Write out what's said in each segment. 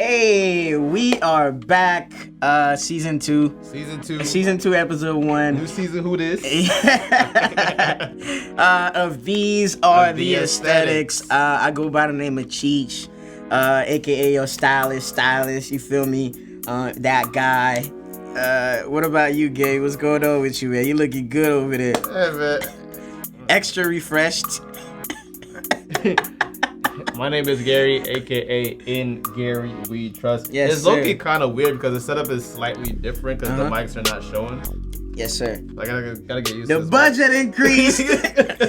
Hey, we are back. Season 2. Season 2, episode 1. New season, who this? Of These Are the Aesthetics. I go by the name of Cheech, aka your stylist, you feel me? That guy. What about you, Gay? What's going on with you, man? You looking good over there. Hey, man. Extra refreshed. My name is Gary, aka In Gary We Trust. Yes, it's low-key kind of weird because the setup is slightly different because the mics are not showing. Yes, sir. I gotta get used to to this. The budget increased.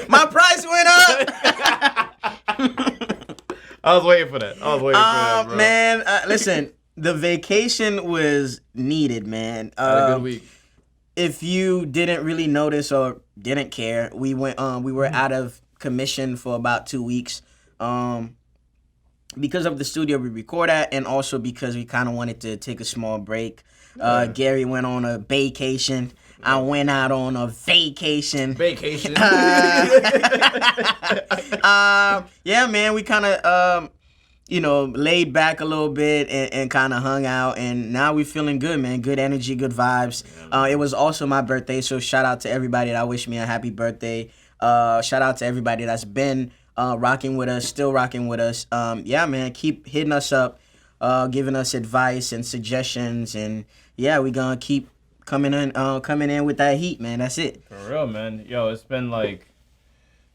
My price went up. I was waiting for that. Bro. Man, listen, the vacation was needed, man. Had a good week. If you didn't really notice or didn't care, we were out of commission for about 2 weeks. Because of the studio we record at, and also because we kind of wanted to take a small break. Gary went on a vacation. I went out on a vacation. Yeah, man, we kind of, laid back a little bit and kind of hung out, and now we're feeling good, man. Good energy, good vibes. It was also my birthday, so shout out to everybody that wished me a happy birthday. Shout out to everybody that's been rocking with us, still rocking with us. Yeah, man, keep hitting us up, giving us advice and suggestions, and yeah, we gonna keep coming in with that heat, man. That's it. For real, man. Yo, it's been like,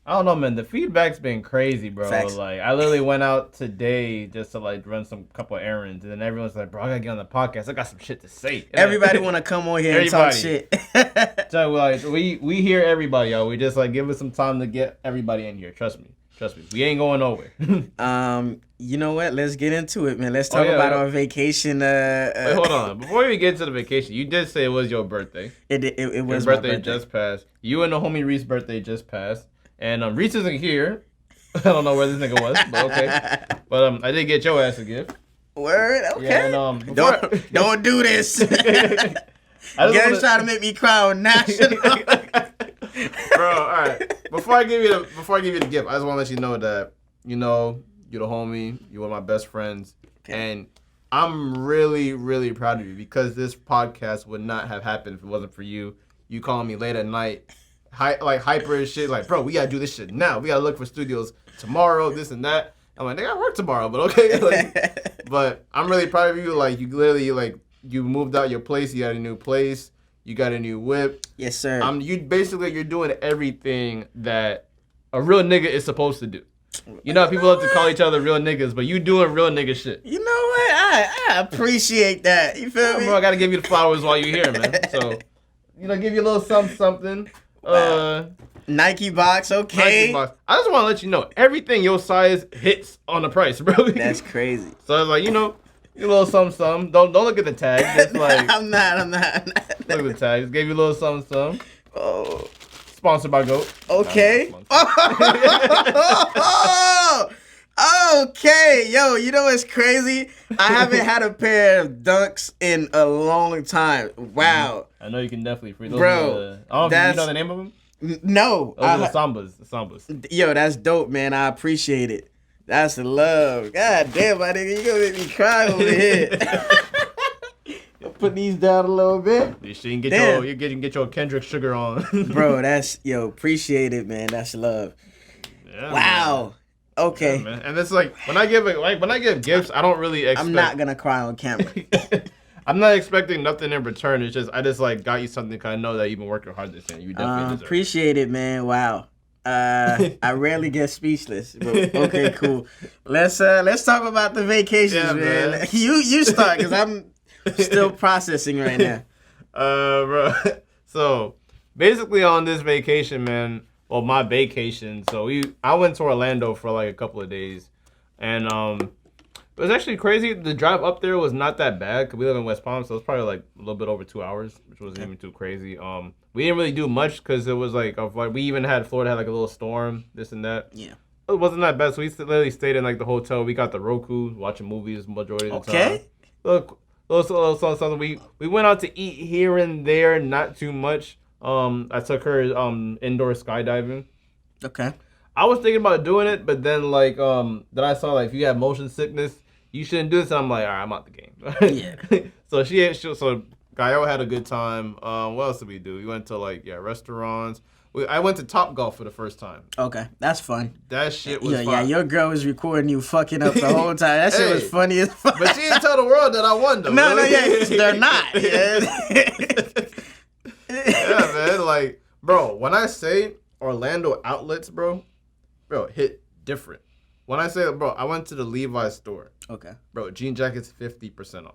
I don't know, man. The feedback's been crazy, bro. Facts. Like, I literally went out today just to like run some couple errands, and then everyone's like, "Bro, I gotta get on the podcast. I got some shit to say." And everybody want to come on here and talk shit. So like, we hear everybody, yo. We just like give us some time to get everybody in here. Trust me. We ain't going nowhere. You know what? Let's get into it, man. Let's talk about our vacation. Wait, hold on. Before we get to the vacation, you did say it was your birthday. It was your my birthday just passed. You and the homie Reese's birthday just passed. And Reese isn't here. I don't know where this nigga was, but okay. But I did get your ass a gift. Word, okay. Yeah, and, don't do this. Gary's trying to make me cry on national. Bro, all right. Before I give you the gift, I just want to let you know that you're the homie. You're one of my best friends, and I'm really, really proud of you because this podcast would not have happened if it wasn't for you. You calling me late at night. Hyper as shit, like, bro, we gotta do this shit now. We gotta look for studios tomorrow, this and that. I'm like, nigga, I work tomorrow, but okay. Like, but I'm really proud of you. Like, you literally, like, you moved out your place. You got a new place. You got a new whip. Yes, sir. You're doing everything that a real nigga is supposed to do. You know, people love to call each other real niggas, but you doing real nigga shit. You know what? I appreciate that. You feel me? Bro, I gotta give you the flowers while you're here, man. So, give you a little something. Nike box, okay. Nike box. I just want to let you know, everything your size hits on the price, bro. That's crazy. So it's like, a little something. Don't look at the tag. Just like I'm not. Look at the tag. Just gave you a little something. Oh. Sponsored by Goat. Okay. Okay, yo, you know what's crazy? I haven't had a pair of Dunks in a long time. Wow. I know you can definitely free those. Bro, you know the name of them? No. Those are the Sambas. Yo, that's dope, man. I appreciate it. That's the love. God damn, my nigga, you gonna make me cry over here. Put these down a little bit. You can get your Kendrick sugar on. Bro, appreciate it, man. That's love. Yeah, wow. Man. Okay. Yeah, man. And it's like when I give gifts, I don't really expect. I'm not gonna cry on camera. I'm not expecting nothing in return. It's just I just like got you something because I know that you've been working hard this year. You definitely deserve appreciate it, man. Wow. I rarely get speechless. But okay, cool. Let's talk about the vacations, man. You start because I'm still processing right now. Bro. So basically on this vacation, man. Well, my vacation. So I went to Orlando for like a couple of days, and it was actually crazy. The drive up there was not that bad because we live in West Palm, so it's probably like a little bit over 2 hours, which wasn't even too crazy. We didn't really do much because it was like we even had Florida had like a little storm, this and that. Yeah, it wasn't that bad. So we literally stayed in like the hotel. We got the Roku, watching movies majority of the time. Okay. Look, something. We went out to eat here and there, not too much. I took her indoor skydiving. Okay. I was thinking about doing it, but then then I saw like if you have motion sickness, you shouldn't do this. And I'm like, all right, I'm out the game. Yeah. So so Gaio had a good time. What else did we do? We went to restaurants. I went to Top Golf for the first time. Okay, that's fun. That shit was fun. Yeah, your girl was recording you fucking up the whole time. That shit was funny as fuck. But she didn't tell the world that I won, though. No, yeah, they're not. Yeah, man. Like, bro, when I say Orlando outlets, bro, hit different. When I say, bro, I went to the Levi's store. Okay. Bro, jean jackets 50% off.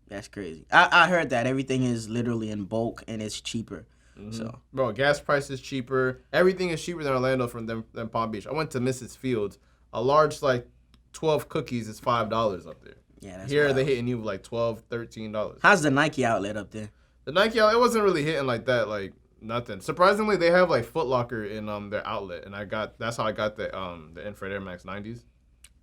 That's crazy. I heard that everything is literally in bulk and it's cheaper. Mm-hmm. So, bro, gas price is cheaper. Everything is cheaper than Orlando than Palm Beach. I went to Mrs. Fields. A large 12 cookies is $5 up there. Yeah, that's here wild. they hitting you with $12, $13. How's the Nike outlet up there? The Nike outlet, it wasn't really hitting like that, nothing. Surprisingly, they have Foot Locker in their outlet, and that's how I got the Infrared Air Max 90s.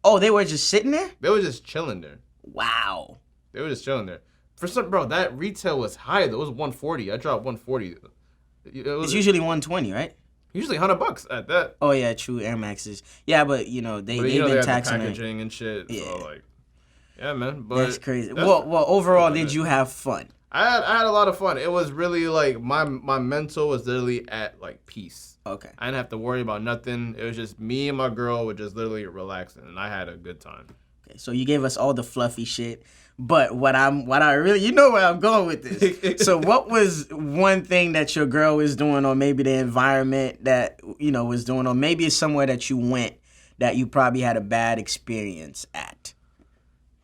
Oh, they were just sitting there? They were just chilling there. Wow. They were just chilling there. For some, bro, that retail was high though. It was 140. I dropped 140. It's usually 120, right? Usually $100 at that. Oh yeah, true. Air Maxes. Yeah, but they've been taxing the packaging and shit. Yeah. So yeah, man. But that's crazy. Well, overall, did you have fun? I had a lot of fun. It was really my mental was literally at peace. Okay. I didn't have to worry about nothing. It was just me and my girl were just literally relaxing, and I had a good time. Okay, so you gave us all the fluffy shit. But what I really, you know where I'm going with this. So what was one thing that your girl was doing, or maybe the environment that, was doing, or maybe it's somewhere that you went that you probably had a bad experience at?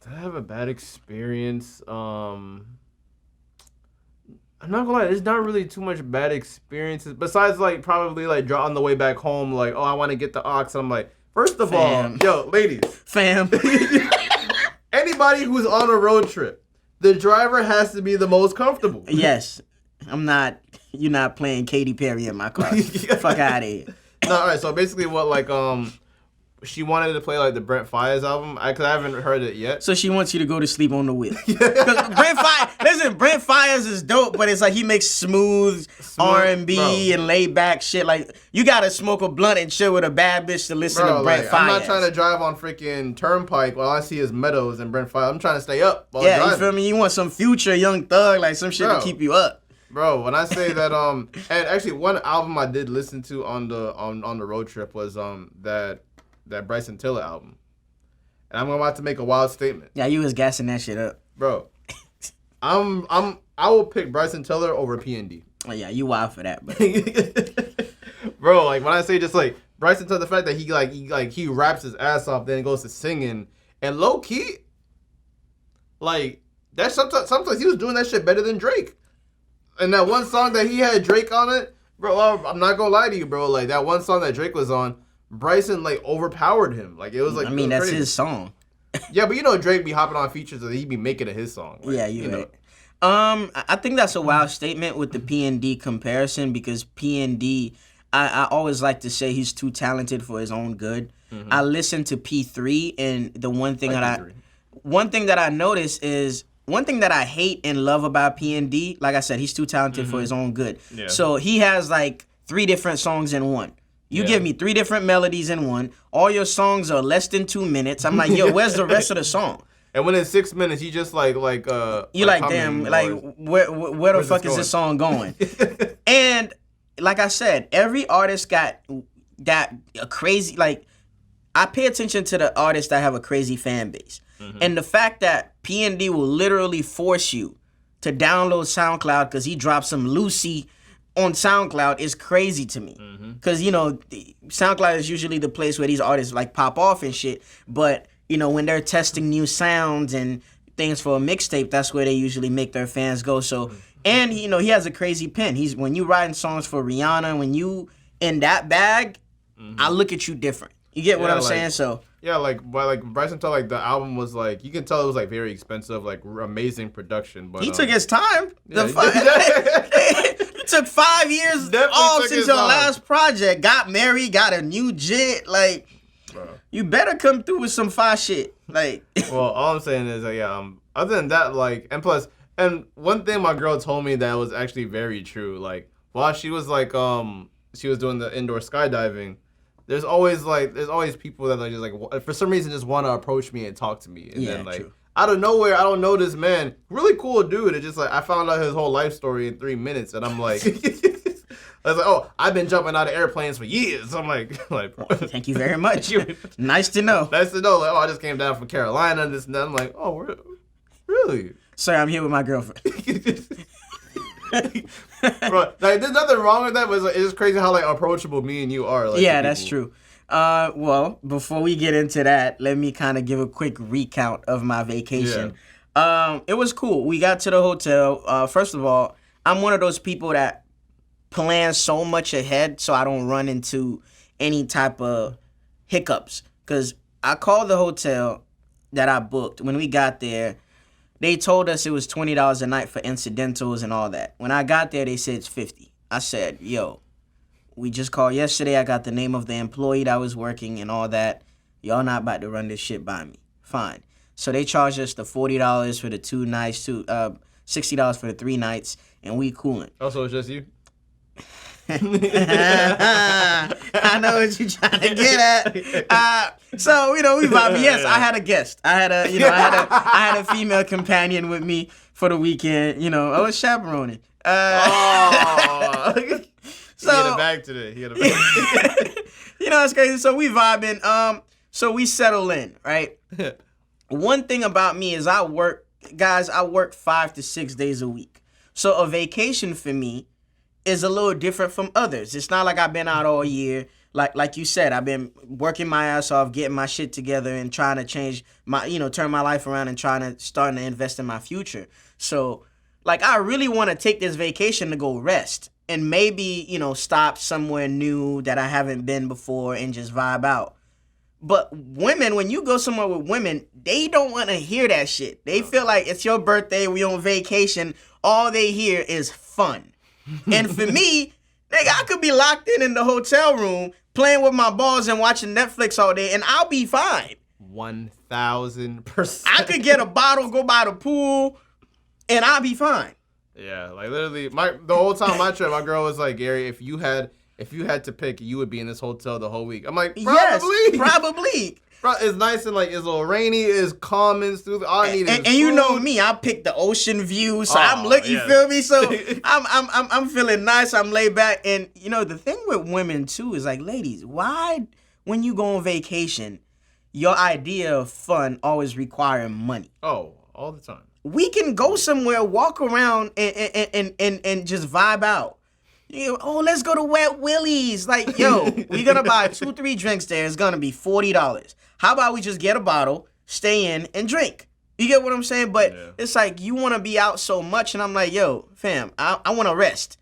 Did I have a bad experience? I'm not gonna lie, there's not really too much bad experiences besides probably on the way back home, I want to get the ox. I'm like, first of all, yo, ladies. Fam. Anybody who's on a road trip, the driver has to be the most comfortable. Yes. You're not playing Katy Perry in my car. Fuck out of here. No, all right, so basically what, she wanted to play the Brent Faiyaz album, because I haven't heard it yet. So she wants you to go to sleep on the wheel. Brent Faiyaz is dope, but it's he makes smooth R&B and laid back shit. You gotta smoke a blunt and chill with a bad bitch to listen to Brent Faiyaz. I'm not trying to drive on freaking Turnpike while I see his Meadows and Brent Faiyaz. I'm trying to stay up while driving. You feel me? You want some Future, Young Thug, some shit to keep you up. Bro, when I say that, and actually one album I did listen to on the road trip was that Bryson Tiller album. And I'm about to make a wild statement. Yeah, you was gassing that shit up. Bro, I will pick Bryson Tiller over P&D. Oh yeah, you wild for that, but bro, when I say just Bryson Tiller, the fact that he raps his ass off, then goes to singing, and low key, that sometimes he was doing that shit better than Drake. And that one song that he had Drake on it, bro, I'm not gonna lie to you, bro. That one song that Drake was on, Bryson overpowered him. It was I mean, that's his song. Yeah, but Drake be hopping on features that he be making it his song. Yeah, you know. I think that's a wild statement with the P&D comparison, because P&D, I always like to say he's too talented for his own good. Mm-hmm. I listened to P3, and the one thing that I noticed is, one thing that I hate and love about P&D, like I said, he's too talented for his own good. Yeah. So he has 3 different songs in one. You give me 3 different melodies in one. All your songs are less than 2 minutes. I'm like, yo, where's the rest of the song? And when it's 6 minutes, you just you damn, where the fuck is this song going? And like I said, every artist got a crazy, I pay attention to the artists that have a crazy fan base. Mm-hmm. And the fact that P&D will literally force you to download SoundCloud because he dropped some Lucy on SoundCloud is crazy to me. Because, SoundCloud is usually the place where these artists pop off and shit. But, when they're testing new sounds and things for a mixtape, that's where they usually make their fans go. So, and, he has a crazy pen. When you writing songs for Rihanna, when you in that bag, I look at you different. You get what I'm saying? So. Yeah, Bryson Tiller, the album was you can tell it was very expensive, amazing production. But he took his time. It took 5 years off since your last project. Got married, got a new jet. Bro. You better come through with some fire shit. Well, all I'm saying is other than that, and plus, and one thing my girl told me that was actually very true. While she was she was doing the indoor skydiving, there's always people that like just like for some reason just want to approach me and talk to me, and then like true. out of nowhere, I don't know this man, really cool dude. It's just like I found out his whole life story in 3 minutes, and I'm like, I was like, oh, I've been jumping out of airplanes for years. I'm like, thank you very much. Nice to know. Nice to know. Like, oh, I just came down from Carolina, this and that. I'm like, oh, really? Sir, I'm here with my girlfriend. Bro, like, there's nothing wrong with that, but it's just crazy how like approachable me and you are. Like, yeah, that's true. Well, before we get into that, let me kind of give a quick recount of my vacation. Yeah. It was cool. We got to the hotel. First of all, I'm one of those people that plan so much ahead so I don't run into any type of hiccups. Because I called the hotel that I booked. When we got there, they told us it was $20 a night for incidentals and all that. When I got there, they said it's $50. I said, yo, we just called yesterday. I got the name of the employee that was working and all that. Y'all not about to run this shit by me. Fine. So they charged us the $40 for the 2 nights, $60 for the 3 nights, and we cooling. Also, it's just you? I know what you're trying to get at. So we vibed. Yes, I had a guest. I had a female companion with me for the weekend. I was chaperoning. So he had a bag today. It's crazy. So we vibing. So we settle in, right? One thing about me is I work 5 to 6 days a week. So a vacation for me is a little different from others. It's not like I've been out all year. Like you said, I've been working my ass off, getting my shit together and trying to change my, turn my life around and starting to invest in my future. So, I really want to take this vacation to go rest and maybe, stop somewhere new that I haven't been before and just vibe out. But women, when you go somewhere with women, they don't want to hear that shit. They feel like it's your birthday, we on vacation. All they hear is fun. And for me, nigga, I could be locked in the hotel room playing with my balls and watching Netflix all day, and I'll be fine. 1,000%. I could get a bottle, go by the pool, and I'll be fine. Yeah, like literally, the whole time my trip, my girl was like, Gary, if you had to pick, you would be in this hotel the whole week. I'm like, probably. Yes, probably. Bro, it's nice and it's a little rainy, it's calm and stupid. All I need is and you know me, I picked the ocean view, so I'm looking. You feel me? So I'm feeling nice. I'm laid back, and the thing with women too is like, ladies, why when you go on vacation, your idea of fun always require money? Oh, all the time. We can go somewhere, walk around, and just vibe out. Let's go to Wet Willie's. Like, yo, we're gonna buy 2-3 drinks there. It's gonna be $40. How about we just get a bottle, stay in, and drink? You get what I'm saying? But It's like you want to be out so much, and I'm like, yo, fam, I want to rest.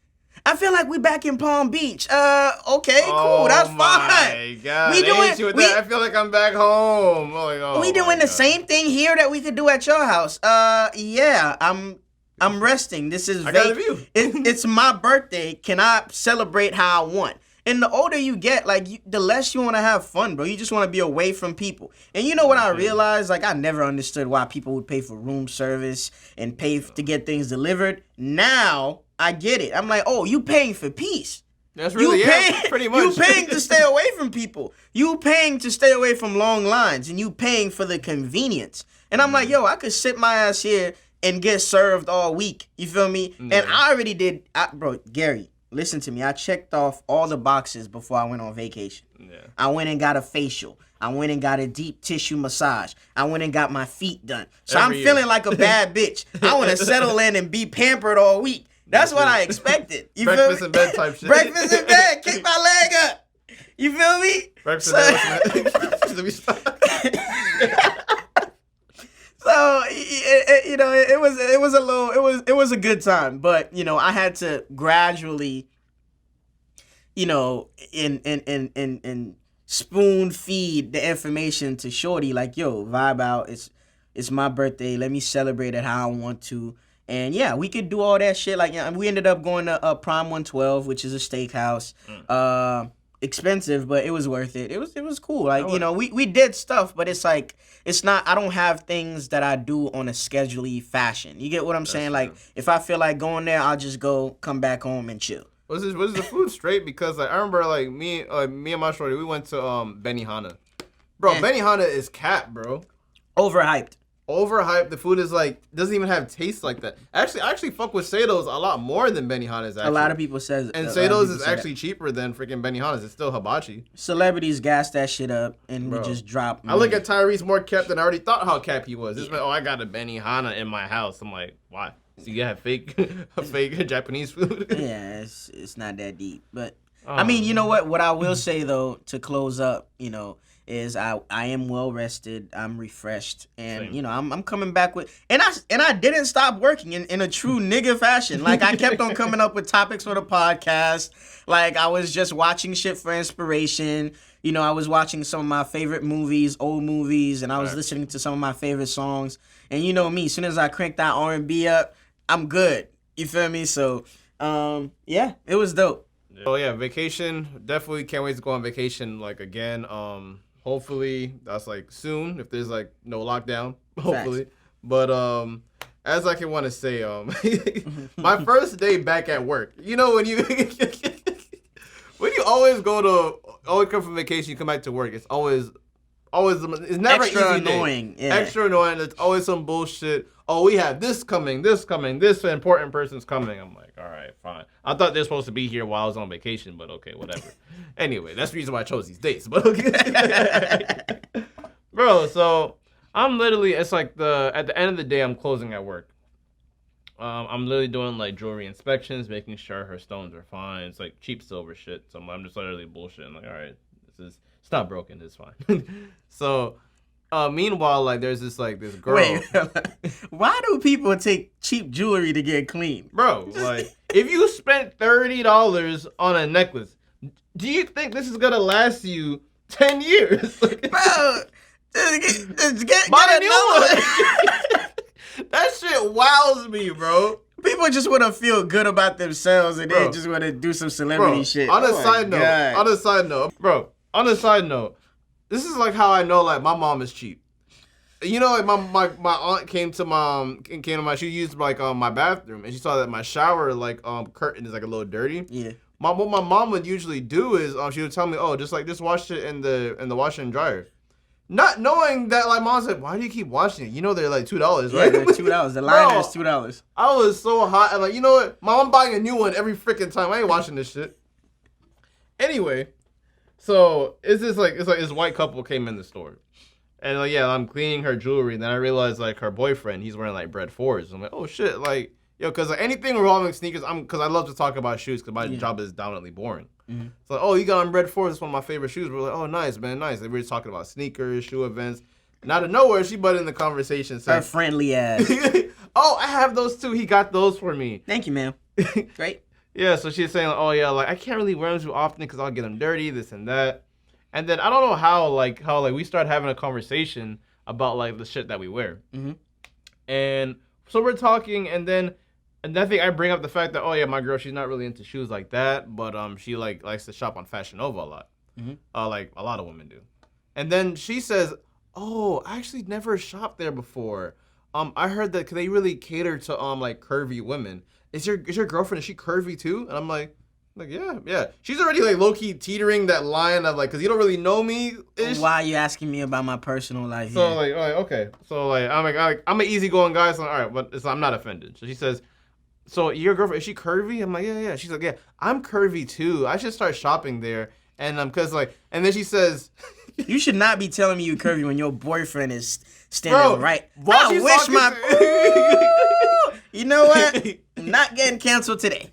I feel like we back in Palm Beach. Okay, cool, that's fine. My God, I feel like I'm back home. We doing the same thing here that we could do at your house. Yeah, I'm resting. This is I got a view. It's my birthday. Can I celebrate how I want? And the older you get, the less you want to have fun, bro. You just want to be away from people. And you know what I realized? I never understood why people would pay for room service and pay to get things delivered. Now I get it. I'm like, oh, you paying for peace. That's really pretty much. You paying to stay away from people. You paying to stay away from long lines, and you paying for the convenience. And I'm like, yo, I could sit my ass here and get served all week. You feel me? Yeah. And I already did. Bro, Gary, listen to me. I checked off all the boxes before I went on vacation. Yeah. I went and got a facial. I went and got a deep tissue massage. I went and got my feet done. So I'm feeling like a bad bitch. I want to settle in and be pampered all week. That's what I expected. You Breakfast feel me? in bed type shit. Breakfast in bed. Kick my leg up. You feel me? Breakfast in bed. So it was a good time, but I had to gradually, and spoon feed the information to Shorty, like, yo, vibe out. It's my birthday. Let me celebrate it how I want to. And yeah, we could do all that shit. Like, we ended up going to Prime 112, which is a steakhouse. Expensive, but it was worth it. It was cool. Like, we did stuff, but it's like, it's not, I don't have things that I do on a schedule-y fashion. You get what I'm saying? True. Like, if I feel like going there, I'll just go, come back home and chill. Was the food straight? Because like I remember like me and my shorty, we went to Benihana. Bro, Benihana is cap, bro. Overhyped. Overhyped. The food is like doesn't even have taste like that. Actually, I actually fuck with Sato's a lot more than Benihana's. Actually, a lot of people says, and Sato's is actually cheaper than freaking Benihana's. It's still hibachi. Celebrities gas that shit up, and we just drop. I look at Tyrese more kept than I already thought how cap he was. It's like, oh, I got a Benihana in my house. I'm like, why? So you have fake Japanese food? Yeah, it's not that deep, but I mean, you know what? What I will say though to close up, you know, is I am well rested. I'm refreshed, and Same. you know I'm coming back with and I didn't stop working in a true nigga fashion. Like I kept on coming up with topics for the podcast. Like I was just watching shit for inspiration. You know, I was watching some of my favorite movies, old movies, and I was listening to some of my favorite songs. And you know me, as soon as I crank that R&B up, I'm good. You feel me? So, yeah, it was dope. Oh yeah, vacation. Definitely can't wait to go on vacation like again. Hopefully that's like soon if there's like no lockdown. Hopefully. Facts. But as I can want to say, my first day back at work. You know when you when you always come from vacation, you come back to work. It's always it's never Extra easy day. annoying. Yeah. Extra annoying. It's always some bullshit. Oh, we have this coming, this important person's coming. I'm like, all right, fine. I thought they're supposed to be here while I was on vacation, but okay, whatever. Anyway, that's the reason why I chose these dates. But okay. Bro, so I'm literally, it's like at the end of the day, I'm closing at work. I'm literally doing like jewelry inspections, making sure her stones are fine. It's like cheap silver shit. So I'm just literally bullshitting. Like, all right, it's not broken. It's fine. So, meanwhile, like there's this girl. Wait, why do people take cheap jewelry to get clean? Bro, like if you spent $30 on a necklace, do you think this is gonna last you 10 years? Bro, get Buy a a new one. That shit wows me, bro. People just want to feel good about themselves and Bro. they just want to do some celebrity shit. On a Oh my side note, God. on a side note, this is like how I know like my mom is cheap. You know, like my aunt came to she used like my bathroom and she saw that my shower like curtain is like a little dirty. Yeah. What my mom would usually do is she would tell me, oh, just wash it in the washer and dryer. Not knowing that, like, mom said, why do you keep washing it? You know they're like $2, right? Yeah, they're $2. The liner is $2. I was so hot. And like, you know what? Mom, I'm buying a new one every freaking time. I ain't washing this shit. Anyway, so it's like this white couple came in the store. And like, yeah, I'm cleaning her jewelry. And then I realized like her boyfriend, he's wearing like Bread 4s. I'm like, oh shit, like, yo, because like, anything involving sneakers, because I love to talk about shoes because my job is dominantly boring. Mm-hmm. It's like, oh, you got on Bread 4s. It's one of my favorite shoes. We're like, oh, nice, man, nice. They were just talking about sneakers, shoe events. And out of nowhere, she butted in the conversation. Saying, Her friendly ass. Oh, I have those too. He got those for me. Thank you, ma'am. Great. Yeah, so she's saying, oh yeah, like I can't really wear them too often because I'll get them dirty, this and that. And then I don't know how we start having a conversation about like the shit that we wear. Mm-hmm. And so we're talking, and I think I bring up the fact that, oh yeah, my girl, she's not really into shoes like that, but she like likes to shop on Fashion Nova a lot. Mm-hmm. Like a lot of women do. And then she says, oh, I actually never shopped there before. I heard that they really cater to like curvy women. Is your girlfriend, is she curvy too? And I'm like yeah. She's already like low key teetering that line of like, cause you don't really know me. Why are you asking me about my personal life? So like okay, so like I'm an easygoing guy, so all right, but I'm not offended. So she says, so your girlfriend, is she curvy? I'm like yeah. She's like, yeah, I'm curvy too. I should start shopping there. And cause like, and then she says, you should not be telling me you curvy when your boyfriend is standing right. I wish my. You know what? I'm not getting canceled today.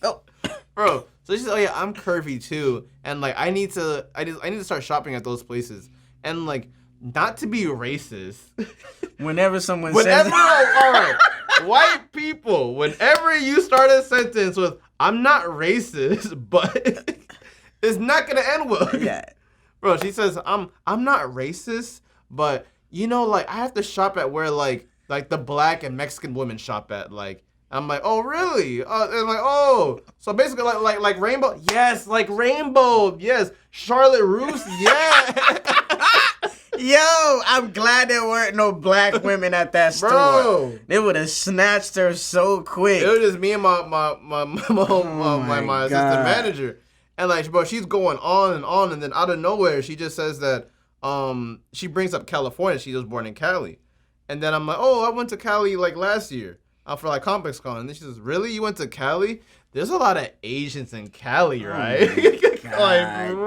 Oh. Bro, so she said, oh yeah, I'm curvy too, and like I need to start shopping at those places, and like not to be racist. Whenever someone says, all right, white people, whenever you start a sentence with "I'm not racist," but it's not gonna end well. Yeah, bro. She says, I'm not racist, but you know, like I have to shop at where like the black and Mexican women shop at, like. I'm like, oh really? And like, oh, so basically like Rainbow, yes, like Rainbow, yes, Charlotte Russe, yeah. Yo, I'm glad there weren't no black women at that store. Bro. They would have snatched her so quick. It was just me and my assistant manager. And like, bro, she's going on, and then out of nowhere, she just says that she brings up California. She was born in Cali. And then I'm like, oh, I went to Cali like last year for like Complex Con. And then she says, really? You went to Cali? There's a lot of Asians in Cali, right? Like,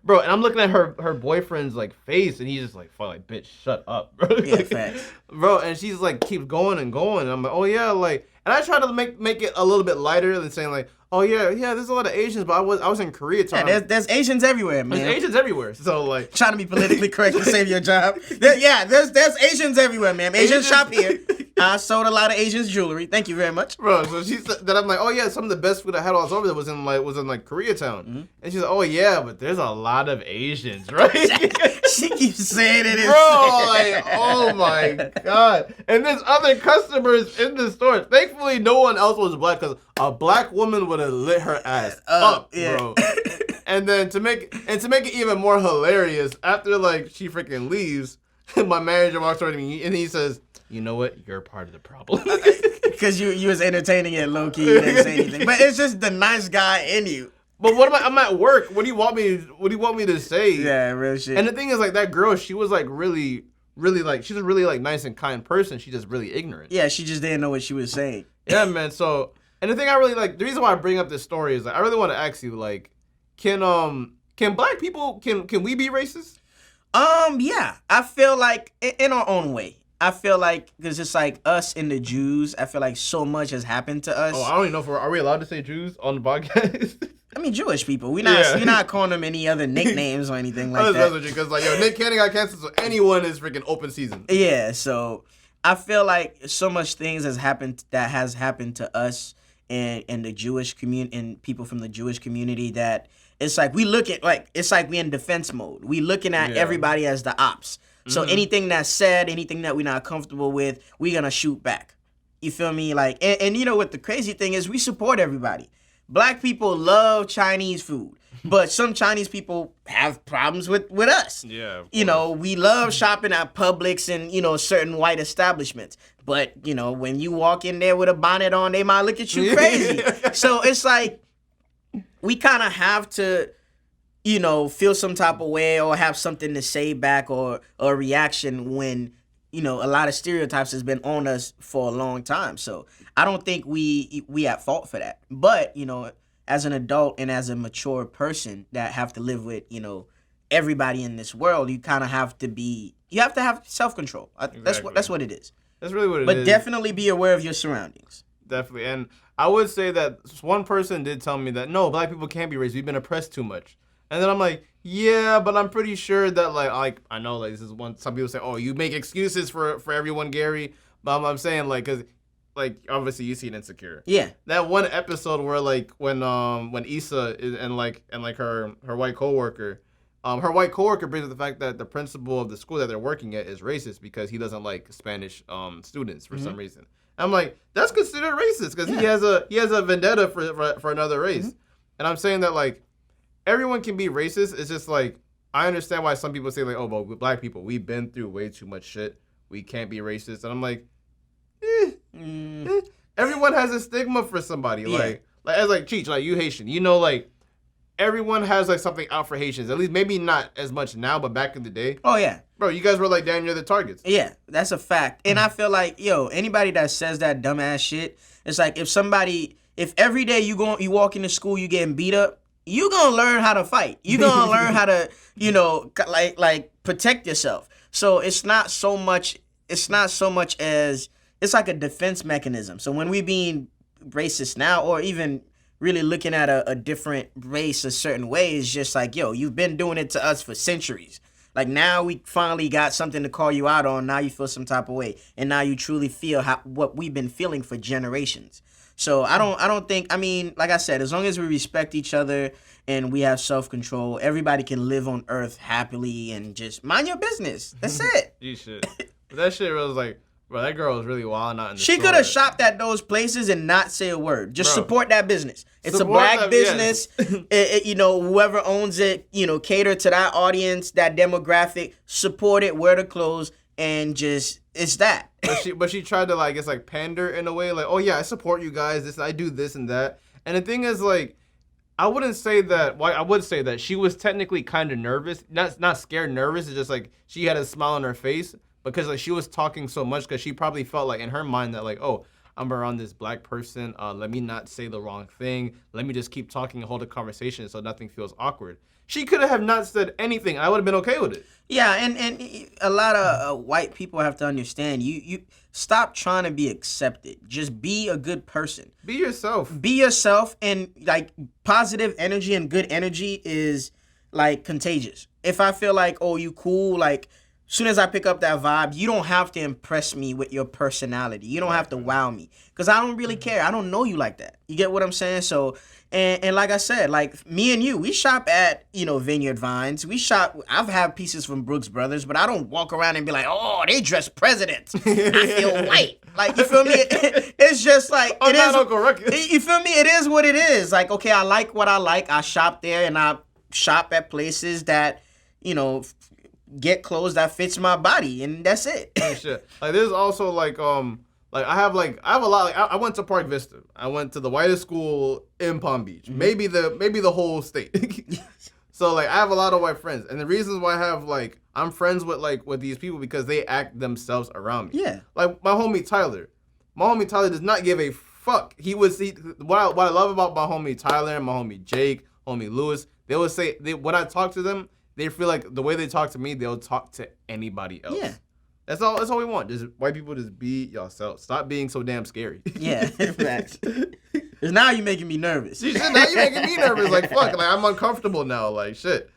bro, and I'm looking at her boyfriend's like face, and he's just like, fuck, like, bitch, shut up, bro. Yeah, facts. Bro, and she's like, keeps going and going. And I'm like, oh yeah, like, and I try to make it a little bit lighter than saying like, oh yeah, there's a lot of Asians, but I was in Koreatown. Yeah, there's Asians everywhere, man. There's Asians everywhere. So like, trying to be politically correct to save your job. There's Asians everywhere, man. Asians shop here. I sold a lot of Asians jewelry. Thank you very much, bro. So she said that I'm like, oh yeah, some of the best food I had while I was over there was in Koreatown, and she's like, oh yeah, but there's a lot of Asians, right? She keeps saying it, bro. Like, oh my god. And there's other customers in the store. Thankfully, no one else was black because a black woman would have lit her ass up, bro. And then to make it even more hilarious, after like she freaking leaves, my manager walks over to me and he says, you know what? You're part of the problem. Because you was entertaining it low key, you didn't say anything. But it's just the nice guy in you. But what am I'm at work. What do you want me to say? Yeah, real shit. And the thing is, like, that girl, she was like really like, she's a really like nice and kind person. She's just really ignorant. Yeah, she just didn't know what she was saying. Yeah, man. So, and the thing I really like, the reason why I bring up this story is like, I really want to ask you, like, can black people can we be racist? Yeah, I feel like in our own way. I feel like, because it's like us and the Jews, I feel like so much has happened to us. Oh, I don't even know if are we allowed to say Jews on the podcast? I mean, Jewish people. We're not calling them any other nicknames or anything like that. Because like, yo, Nick Cannon got canceled, so anyone is freaking open season. Yeah, so I feel like so much things has happened to us and the Jewish community and people from the Jewish community that it's like we look at it's like we in defense mode. We looking at everybody as the ops. So anything that's said, anything that we're not comfortable with, we're going to shoot back. You feel me? Like, and you know what the crazy thing is? We support everybody. Black people love Chinese food, but some Chinese people have problems with us. Yeah. You know, we love shopping at Publix and, you know, certain white establishments. But, you know, when you walk in there with a bonnet on, they might look at you crazy. So it's like, we kind of have to, you know, feel some type of way or have something to say back or a reaction when, you know, a lot of stereotypes has been on us for a long time. So I don't think we at fault for that. But, you know, as an adult and as a mature person that have to live with, you know, everybody in this world, you kind of have to have self-control. Exactly. That's what it is. That's really what it is. But definitely be aware of your surroundings. Definitely. And I would say that one person did tell me that, no, black people can't be racist. We've been oppressed too much. And then I'm like, yeah, but I'm pretty sure that like I know like this is one. Some people say, oh, you make excuses for everyone, Gary. But I'm saying like, cause like obviously you see it Insecure. Yeah. That one episode where like when Issa is, and her white coworker, brings up the fact that the principal of the school that they're working at is racist because he doesn't like Spanish students for some reason. I'm like, that's considered racist because he has a vendetta for another race. And I'm saying that like, everyone can be racist. It's just like, I understand why some people say like, oh, but black people, we've been through way too much shit. We can't be racist. And I'm like, everyone has a stigma for somebody. Yeah. Like as like Cheech, like you Haitian, you know, like everyone has like something out for Haitians. At least maybe not as much now, but back in the day. Oh yeah. Bro, you guys were like damn near the targets. Yeah, that's a fact. And I feel like, yo, anybody that says that dumbass shit, it's like if every day you walk into school, you getting beat up, you gonna learn how to fight. You gonna learn how to, you know, like protect yourself. So it's not so much as it's like a defense mechanism. So when we being racist now, or even really looking at a different race a certain way, it's just like, yo, you've been doing it to us for centuries. Like now we finally got something to call you out on. Now you feel some type of way, and now you truly feel what we've been feeling for generations. So I don't think, I mean, like I said, as long as we respect each other and we have self-control, everybody can live on earth happily and just mind your business. That's it. You should. But that shit was like, Bro, that girl was really wilding out in the She store. could have shopped at those places and not say a word. Just support that business. It's a Support black them, business. yes. Whoever owns it, cater to that audience, that demographic. Support it, wear the clothes, and just it's that. But she tried to like pander in a way, like, oh yeah, I support you guys. I do this and that. And the thing is, like, I wouldn't say that. Well, I would say that she was technically kind of nervous, not scared, nervous. It's just like she had a smile on her face because like she was talking so much because she probably felt like in her mind that like, oh, I'm around this black person. Let me not say the wrong thing. Let me just keep talking and hold a conversation so nothing feels awkward. She could have not said anything. I would have been okay with it. Yeah, and a lot of white people have to understand. You stop trying to be accepted. Just be a good person. Be yourself. Be yourself, and like positive energy and good energy is like contagious. If I feel like, oh, you cool, like soon as I pick up that vibe, you don't have to impress me with your personality. You don't have to wow me because I don't really care. I don't know you like that. You get what I'm saying? So, and like I said, like me and you, we shop at, Vineyard Vines. I've had pieces from Brooks Brothers, but I don't walk around and be like, oh, they dress presidents. I feel white. Like, you feel me? It's just like, I'm not Uncle Ruckus. You feel me? It is what it is. Like, okay, I like what I like. I shop there and I shop at places that, get clothes that fits my body, and that's it. Shit. Like there's also like I have a lot. Like I went to Park Vista. I went to the whitest school in Palm Beach. Mm-hmm. Maybe the whole state. So like I have a lot of white friends, and the reasons why I'm friends with these people because they act themselves around me. Yeah. Like my homie Tyler. My homie Tyler does not give a fuck. What I love about my homie Tyler and my homie Jake, homie Lewis, they would say when I talk to them, they feel like the way they talk to me, they'll talk to anybody else. Yeah. That's all we want. Just white people, just be yourself. Stop being so damn scary. Yeah, facts. Because now you're making me nervous. Now you're making me nervous. Like, fuck. Like, I'm uncomfortable now. Like, shit.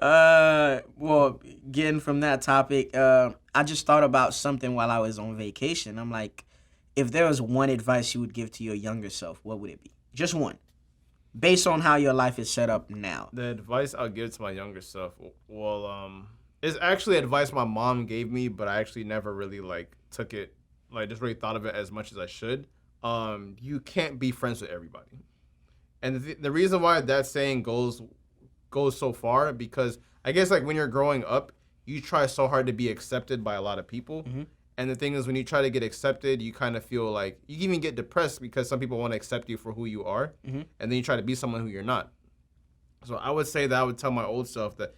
Well, getting from that topic, I just thought about something while I was on vacation. I'm like, if there was one advice you would give to your younger self, what would it be? Just one. Based on how your life is set up now. The advice I'll give to my younger self, it's actually advice my mom gave me, but I actually never really took it, just really thought of it as much as I should. You can't be friends with everybody, and the reason why that saying goes so far because I guess when you're growing up, you try so hard to be accepted by a lot of people. Mm-hmm. And the thing is, when you try to get accepted, you kind of feel like you even get depressed because some people want to accept you for who you are. Mm-hmm. And then you try to be someone who you're not. So I would say that I would tell my old self that,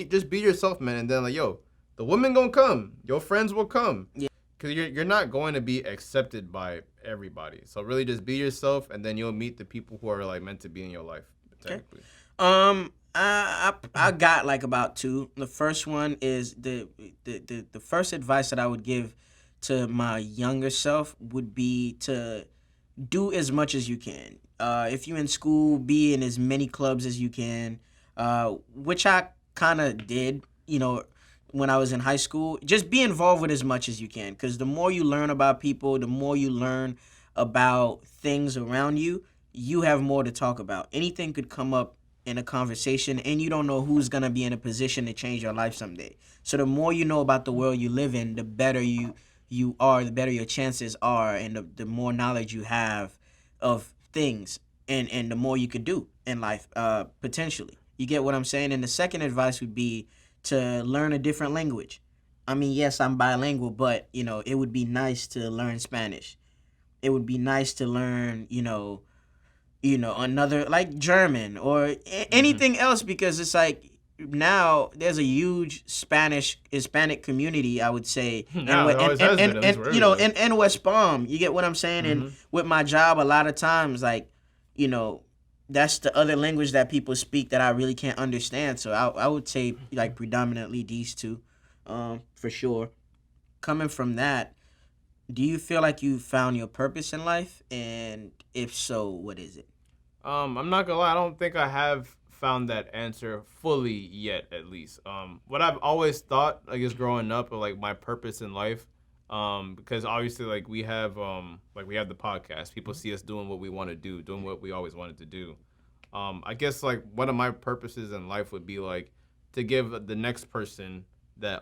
just be yourself, man. And then the women gonna come. Your friends will come. Yeah. Because you're not going to be accepted by everybody. So really just be yourself, and then you'll meet the people who are meant to be in your life, technically. Okay. I got about two. The first one is the first advice that I would give to my younger self would be to do as much as you can. If you're in school, be in as many clubs as you can, which I kind of did, when I was in high school. Just be involved with as much as you can, because the more you learn about people, the more you learn about things around you, you have more to talk about. Anything could come up in a conversation, and you don't know who's going to be in a position to change your life someday. So the more you know about the world you live in, the better you are, the better your chances are, and the more knowledge you have of things, and the more you could do in life, potentially. You get what I'm saying? And the second advice would be to learn a different language. I mean, yes, I'm bilingual, but, it would be nice to learn Spanish. It would be nice to learn, another German or anything else, because it's now there's a huge Hispanic community, I would say, in West Palm. You get what I'm saying? Mm-hmm. And with my job, a lot of times, that's the other language that people speak that I really can't understand. So I would say predominantly these two, for sure. Coming from that, do you feel like you found your purpose in life? And if so, what is it? I'm not gonna lie, I don't think I have found that answer fully yet, at least. What I've always thought, growing up, of my purpose in life, because obviously we have we have the podcast. People see us doing what we want to do, doing what we always wanted to do. I guess one of my purposes in life would be to give the next person that,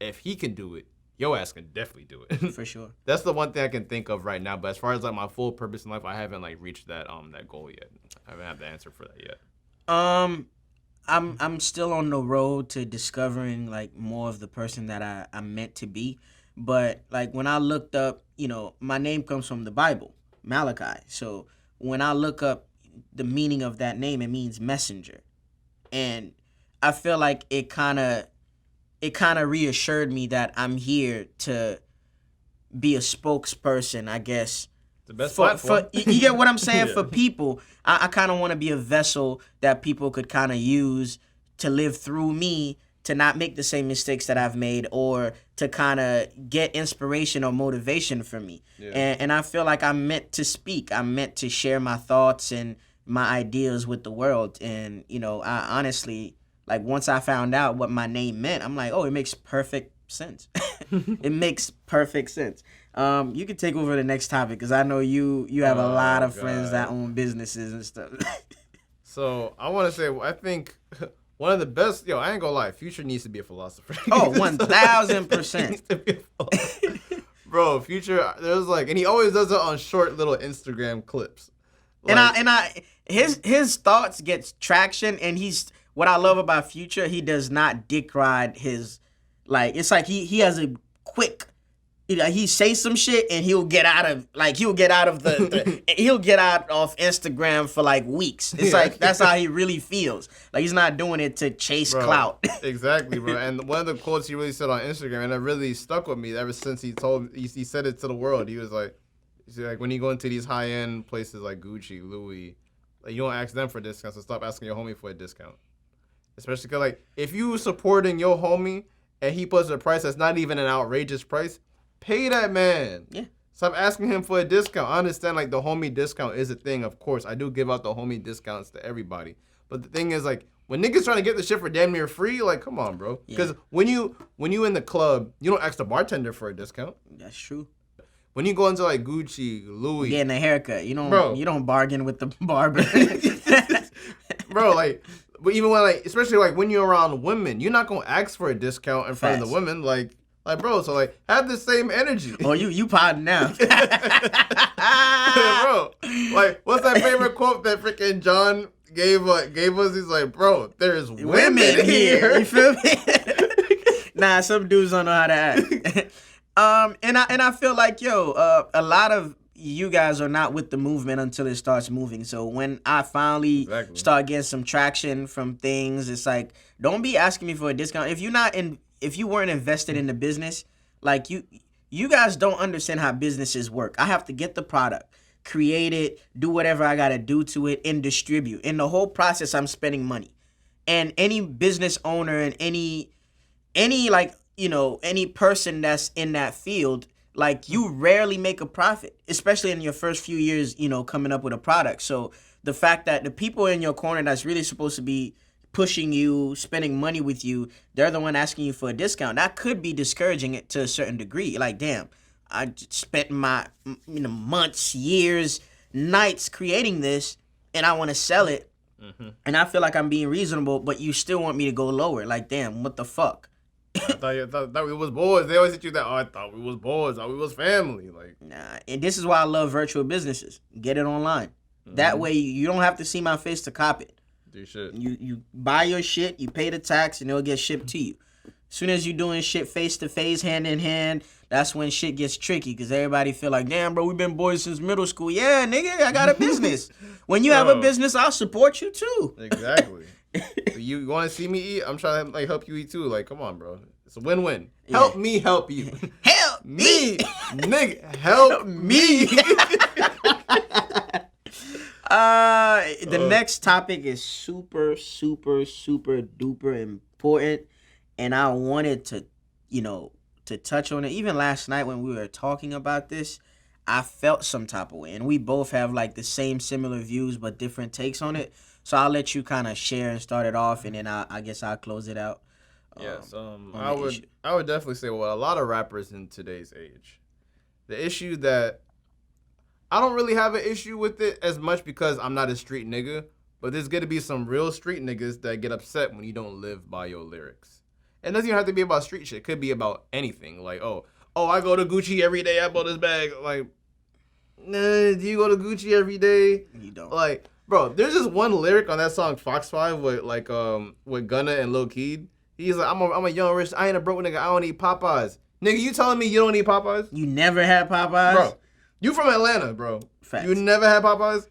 if he can do it, your ass can definitely do it. For sure. That's the one thing I can think of right now. But as far as like my full purpose in life, I haven't like reached that goal yet. I haven't had the answer for that yet. I'm still on the road to discovering like more of the person that I'm meant to be. But like when I looked up, my name comes from the Bible, Malachi. So when I look up the meaning of that name, it means messenger. And I feel like it kind of reassured me that I'm here to be a spokesperson, I guess. The best platform. You get what I'm saying? Yeah. For people, I kind of want to be a vessel that people could kind of use to live through me, to not make the same mistakes that I've made, or to kind of get inspiration or motivation from me. Yeah. And I feel like I'm meant to speak. I'm meant to share my thoughts and my ideas with the world. And, I honestly, like, once I found out what my name meant, I'm like, oh, it makes perfect sense. It makes perfect sense. You can take over the next topic, because I know you have a lot of friends that own businesses and stuff. So I want to say, I think one of the best, I ain't gonna lie, Future needs to be a philosopher. Oh, 1,000%. Bro, Future, there's like, and he always does it on short little Instagram clips. Like, his thoughts gets traction, and what I love about Future, he does not dick ride his, like, it's like he has a quick, he says some shit and he'll get out of he'll get out of Instagram for like weeks. It's like, that's how he really feels. Like, he's not doing it to chase clout. Exactly, bro. And one of the quotes he really said on Instagram, and it really stuck with me ever since he said it to the world. He was like, when you go into these high end places like Gucci, Louis, like, you don't ask them for discounts, so stop asking your homie for a discount. Especially because, like, if you supporting your homie and he puts a price that's not even an outrageous price, pay that man. Yeah. Stop asking him for a discount. I understand, like, the homie discount is a thing. Of course, I do give out the homie discounts to everybody. But the thing is, like, when niggas trying to get the shit for damn near free, like, come on, bro. Because when you in the club, you don't ask the bartender for a discount. That's true. When you go into like Gucci, Louis, getting a haircut, you don't bargain with the barber. Bro, like, but even when, like, especially like when you're around women, you're not gonna ask for a discount in front of the women, like, bro. So, like, have the same energy. Oh, you podding now, bro. Like, what's that favorite quote that freaking John gave us? He's like, bro, there's women here. You feel me? Nah, some dudes don't know how to act. And I feel like, a lot of you guys are not with the movement until it starts moving. So when I finally start getting some traction from things, it's like, don't be asking me for a discount. If you weren't invested in the business, like, you guys don't understand how businesses work. I have to get the product, create it, do whatever I gotta do to it, and distribute. In the whole process, I'm spending money. And any business owner and any like, any person that's in that field, like, you rarely make a profit, especially in your first few years, coming up with a product. So the fact that the people in your corner that's really supposed to be pushing you, spending money with you, they're the one asking you for a discount, that could be discouraging it to a certain degree. Like, damn, I spent my months, years, nights creating this, and I want to sell it. Mm-hmm. And I feel like I'm being reasonable, but you still want me to go lower. Like, damn, what the fuck? I thought we was boys. They always hit you that, I thought we was boys. I thought we was family. Like, nah, and this is why I love virtual businesses. Get it online. Mm-hmm. That way you don't have to see my face to cop it. Do shit. You buy your shit, you pay the tax, and it'll get shipped to you. As soon as you doing shit face to face, hand in hand, that's when shit gets tricky, because everybody feel like, damn, bro, we've been boys since middle school. Yeah, nigga, I got a business. When you have a business, I'll support you too. Exactly. You want to see me eat? I'm trying to, like, help you eat too. Like, come on, bro. It's a win-win. Yeah. Help me help you. Help me. Nigga, help me. The next topic is super, super, super duper important. And I wanted to, to touch on it. Even last night when we were talking about this, I felt some type of way. And we both have, like, the same similar views but different takes on it. So I'll let you kind of share and start it off, and then I guess I'll close it out. Yes, I would definitely say, well, a lot of rappers in today's age, the issue that I don't really have an issue with it as much because I'm not a street nigga, but there's going to be some real street niggas that get upset when you don't live by your lyrics. It doesn't even have to be about street shit. It could be about anything. Like, I go to Gucci every day. I bought this bag. Like, nah, do you go to Gucci every day? You don't. Like, bro, there's just one lyric on that song Fox 5 with Gunna and Lil Keed. He's like, I'm a young rich, I ain't a broke nigga, I don't eat Popeyes. Nigga, you telling me you don't eat Popeyes? You never had Popeyes? Bro, you from Atlanta, bro. Facts. You never had Popeyes?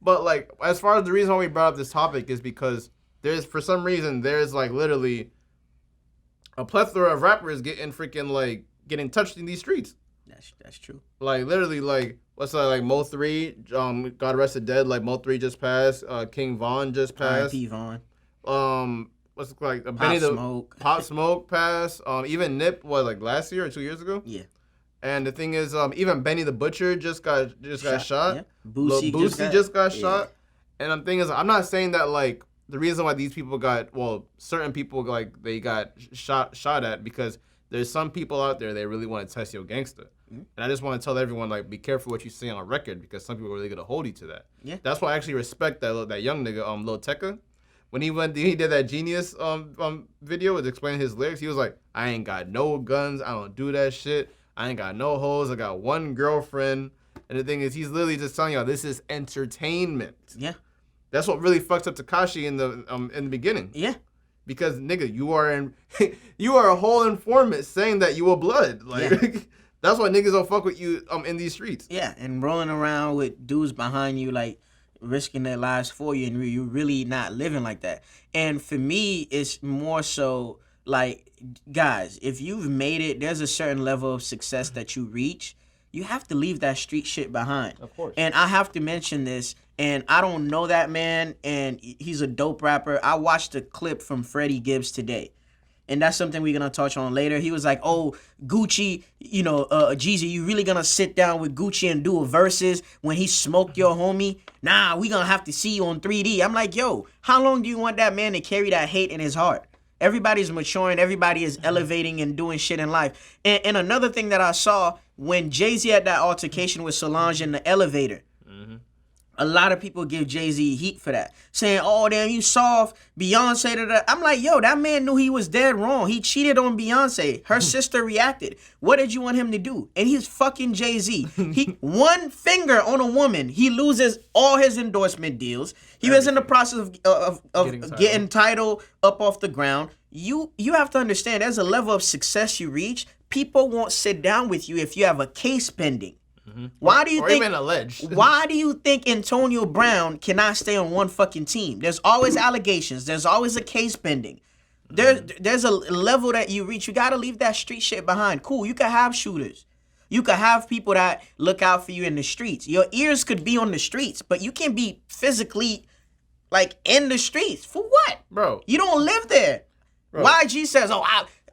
But, like, as far as the reason why we brought up this topic is because for some reason, there's, like, literally a plethora of rappers getting touched in these streets. That's true. Like, literally, like, what's that, like, Mo 3, God rest it dead, like, Mo 3 just passed, King Von just passed. R.I.P. Von. What's it like, Pop Smoke passed, even Nip, last year or 2 years ago? Yeah. And the thing is, even Benny the Butcher just got shot. Yeah. Boosie just got shot. And the thing is, I'm not saying that, like, the reason why these people certain people, like, they got shot at because there's some people out there that really want to test your gangster. Mm-hmm. And I just want to tell everyone, like, be careful what you say on record because some people are really going to hold you to that. Yeah. That's why I actually respect that young nigga, Lil Tecca. When he did that Genius video with explaining his lyrics, he was like, I ain't got no guns. I don't do that shit. I ain't got no hoes. I got one girlfriend. And the thing is, he's literally just telling y'all this is entertainment. Yeah. That's what really fucks up Tekashi in the beginning. Yeah. Because nigga, you are a whole informant saying that you a blood. Like that's why niggas don't fuck with you in these streets. Yeah, and rolling around with dudes behind you like risking their lives for you, and you're really not living like that. And for me, it's more so like, guys, if you've made it, there's a certain level of success that you reach. You have to leave that street shit behind. Of course. And I have to mention this, and I don't know that man, and he's a dope rapper. I watched a clip from Freddie Gibbs today, and that's something we're going to touch on later. He was like, oh, Gucci, Jeezy, you really going to sit down with Gucci and do a verses when he smoked your homie? Nah, we going to have to see you on 3D. I'm like, yo, how long do you want that man to carry that hate in his heart? Everybody's maturing. Everybody is elevating and doing shit in life. And another thing that I saw when Jay-Z had that altercation with Solange in the elevator, a lot of people give Jay-Z heat for that, saying, oh, damn, you soft, Beyonce. I'm like, yo, that man knew he was dead wrong. He cheated on Beyonce. Her sister reacted. What did you want him to do? And he's fucking Jay-Z. He one finger on a woman, he loses all his endorsement deals. He was in the process of getting Tidal up off the ground. You have to understand, there's a level of success you reach. People won't sit down with you if you have a case pending. Mm-hmm. Why do you think even alleged? Why do you think Antonio Brown cannot stay on one fucking team? There's always allegations. There's always a case pending. There's a level that you reach. You gotta leave that street shit behind. Cool, you can have shooters. You could have people that look out for you in the streets. Your ears could be on the streets, but you can be physically like in the streets. For what? Bro. You don't live there. Bro. YG says, oh,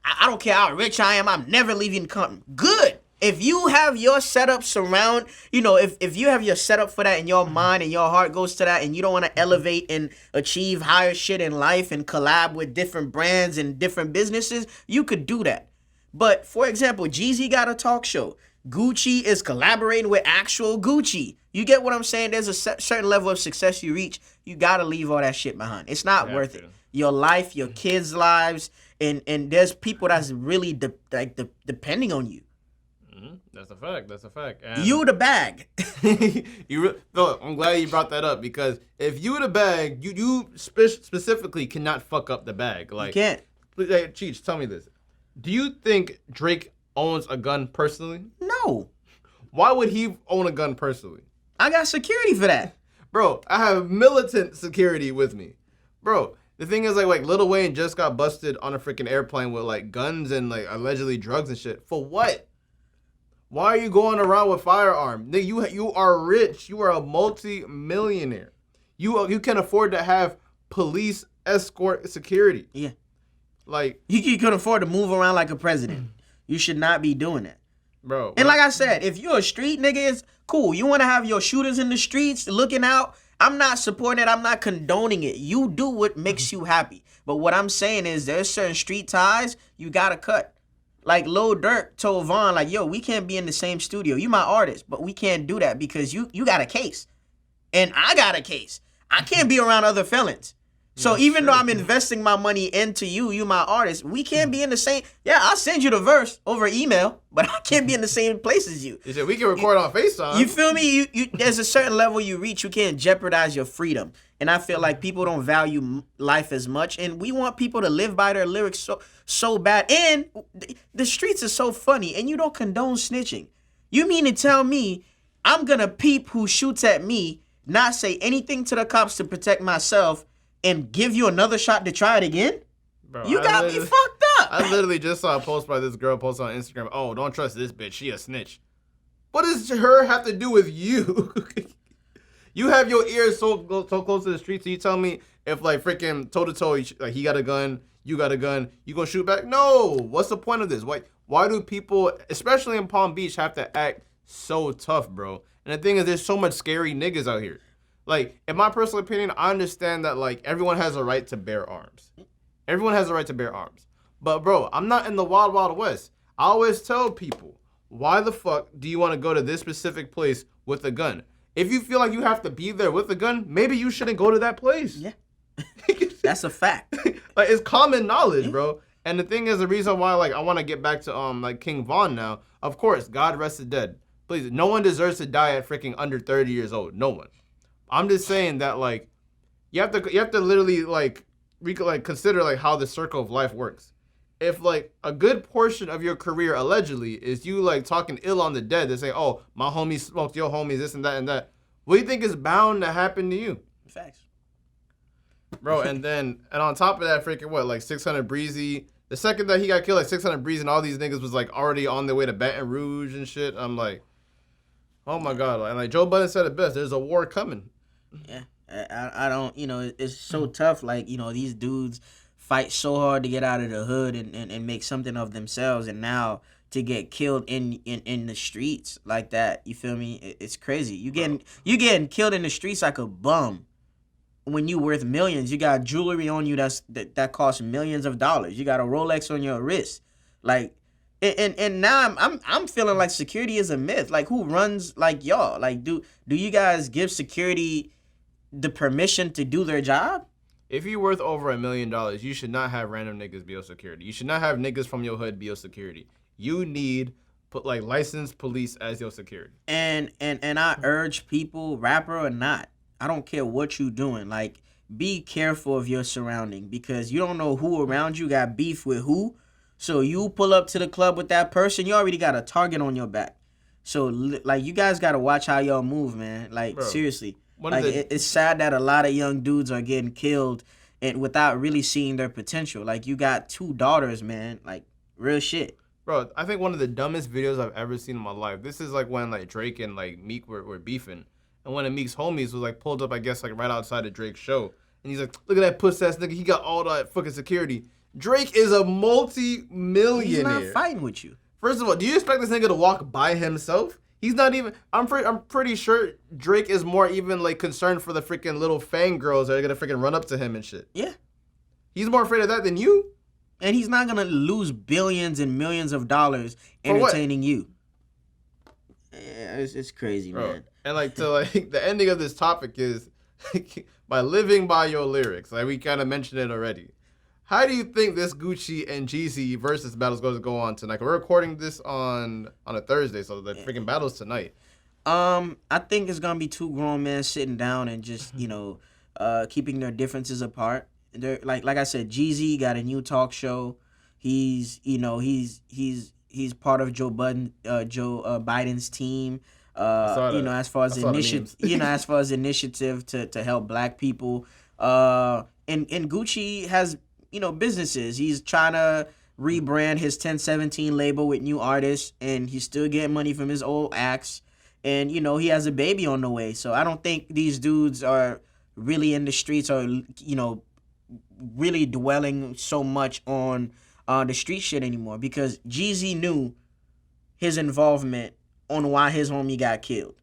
I don't care how rich I am. I'm never leaving the company. Good. If you have your setup if you have your setup for that in your mind and your heart goes to that and you don't want to elevate and achieve higher shit in life and collab with different brands and different businesses, you could do that. But, for example, Jeezy got a talk show. Gucci is collaborating with actual Gucci. You get what I'm saying? There's a certain level of success you reach. You got to leave all that shit behind. It's not worth it. Your life, your kids' lives, and there's people that's really depending on you. That's a fact. And you the bag. I'm glad you brought that up because if you the bag, you specifically cannot fuck up the bag. Like, you can't. Hey, Cheech, tell me this. Do you think Drake owns a gun personally? No. Why would he own a gun personally? I got security for that. Bro, I have militant security with me. Bro, the thing is, like Lil Wayne just got busted on a freaking airplane with, like, guns and, like, allegedly drugs and shit. For what? Why are you going around with firearms? Nigga, you are rich. You are a multi-millionaire. You can afford to have police escort security. Yeah. Like, you can afford to move around like a president. You should not be doing that. Bro. And like I said, if you're a street nigga, it's cool. You want to have your shooters in the streets looking out. I'm not supporting it. I'm not condoning it. You do what makes you happy. But what I'm saying is there's certain street ties you got to cut. Like Lil Durk told Von, like, yo, we can't be in the same studio. You my artist, but we can't do that because you got a case. And I got a case. I can't be around other felons. So even though I'm investing my money into you my artist, we can't be in the same. Yeah, I'll send you the verse over email, but I can't be in the same place as you. He said we can record on FaceTime. You feel me? You there's a certain level you reach. You can't jeopardize your freedom. And I feel like people don't value life as much, and we want people to live by their lyrics so bad. And the streets are so funny, and you don't condone snitching. You mean to tell me I'm gonna peep who shoots at me, not say anything to the cops to protect myself, and give you another shot to try it again? Bro, you got me fucked up. I literally just saw a post by this girl post on Instagram. Oh, don't trust this bitch. She a snitch. What does her have to do with you? You have your ears so close to the street, so you tell me if like freaking toe to toe, like he got a gun, you got a gun, you gonna shoot back? No. What's the point of this? Why do people, especially in Palm Beach, have to act so tough, bro? And the thing is, there's so much scary niggas out here. Like, in my personal opinion, I understand that, like, everyone has a right to bear arms. Everyone has a right to bear arms. But, bro, I'm not in the wild, wild west. I always tell people, why the fuck do you want to go to this specific place with a gun? If you feel like you have to be there with a gun, maybe you shouldn't go to that place. Yeah. That's a fact. Like, it's common knowledge, bro. And the thing is, the reason why, like, I want to get back to, like, King Von now, of course, God rest the dead. Please, no one deserves to die at freaking under 30 years old. No one. I'm just saying that, like, you have to literally, like, consider, like, how the circle of life works. If, like, a good portion of your career, allegedly, is you, like, talking ill on the dead, they say, oh, my homie smoked your homies, this and that, what do you think is bound to happen to you? Facts. Bro, and on top of that, freaking, what, like, 600 Breezy, the second that he got killed, like, 600 Breezy and all these niggas was, like, already on their way to Baton Rouge and shit. I'm like, oh, my God. And, like, Joe Budden said it best, there's a war coming. Yeah, I don't, it's so tough. Like, these dudes fight so hard to get out of the hood and make something of themselves. And now to get killed in the streets like that, you feel me? It's crazy. You getting killed in the streets like a bum when you worth millions. You got jewelry on you that costs millions of dollars. You got a Rolex on your wrist. Like, and now I'm feeling like security is a myth. Like, who runs like y'all? Like, do you guys give security the permission to do their job? If you're worth over $1 million, you should not have random niggas be your security. You should not have niggas from your hood be your security. You need licensed police as your security. And I urge people, rapper or not, I don't care what you doing. Like, be careful of your surrounding, because you don't know who around you got beef with who. So you pull up to the club with that person, you already got a target on your back. So, like, you guys got to watch how y'all move, man. Like, bro, seriously. Like, it's sad that a lot of young dudes are getting killed and without really seeing their potential. Like, you got 2 daughters, man. Like, real shit. Bro, I think one of the dumbest videos I've ever seen in my life. This is, like, when, like, Drake and, like, Meek were beefing. And one of Meek's homies was, like, pulled up, I guess, like, right outside of Drake's show. And he's like, look at that puss-ass nigga. He got all that fucking security. Drake is a multi-millionaire. He's not fighting with you. First of all, do you expect this nigga to walk by himself? He's not even. I'm pretty sure Drake is more even like concerned for the freaking little fangirls that are gonna freaking run up to him and shit. Yeah, he's more afraid of that than you. And he's not gonna lose billions and millions of dollars entertaining you. Yeah, it's crazy, bro, man. And like the ending of this topic is by living by your lyrics. Like we kind of mentioned it already. How do you think this Gucci and Jeezy versus battle is going to go on tonight? We're recording this on a Thursday, so the freaking battle's tonight. I think it's gonna be 2 grown men sitting down and just keeping their differences apart. They're like I said, Jeezy got a new talk show. He's part of Joe Biden's team. As far as initiative to help Black people. And Gucci has businesses. He's trying to rebrand his 1017 label with new artists, and he's still getting money from his old acts. And, he has a baby on the way. So I don't think these dudes are really in the streets or, really dwelling so much on the street shit anymore, because Jeezy knew his involvement on why his homie got killed.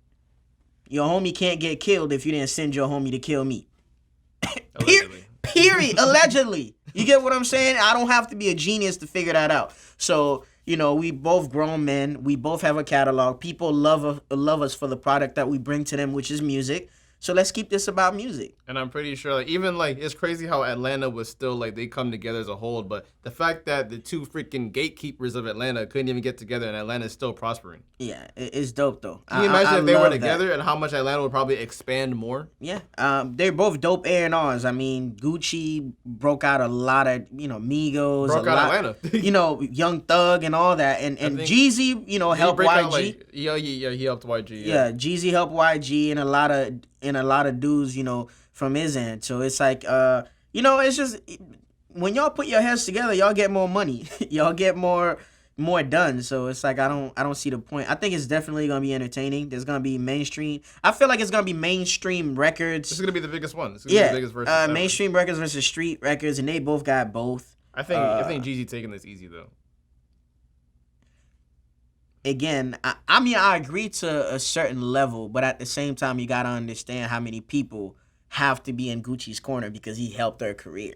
Your homie can't get killed if you didn't send your homie to kill me. Period. Allegedly. You get what I'm saying? I don't have to be a genius to figure that out. So, we both grown men. We both have a catalog. People love us for the product that we bring to them, which is music. So let's keep this about music. And I'm pretty sure, like, even, like, it's crazy how Atlanta was still, like, they come together as a whole. But the fact that the two freaking gatekeepers of Atlanta couldn't even get together and Atlanta is still prospering. Yeah, it's dope, though. Can you imagine if they were together and how much Atlanta would probably expand more? Yeah. They're both dope A&Rs. I mean, Gucci broke out a lot of, Migos. Broke out Atlanta. Young Thug and all that. And Jeezy, helped YG. He helped YG. Yeah, Jeezy helped YG and a lot of dudes, from his end. So it's like, it's just when y'all put your heads together, y'all get more money. Y'all get more done. So it's like I don't see the point. I think it's definitely gonna be entertaining. There's gonna be mainstream. I feel like it's gonna be mainstream records. It's gonna be the biggest one. It's gonna be the biggest versus mainstream records versus street records, and they both got both. I think Jeezy taking this easy though. Again, I mean, I agree to a certain level, but at the same time, you gotta understand how many people have to be in Gucci's corner because he helped their career.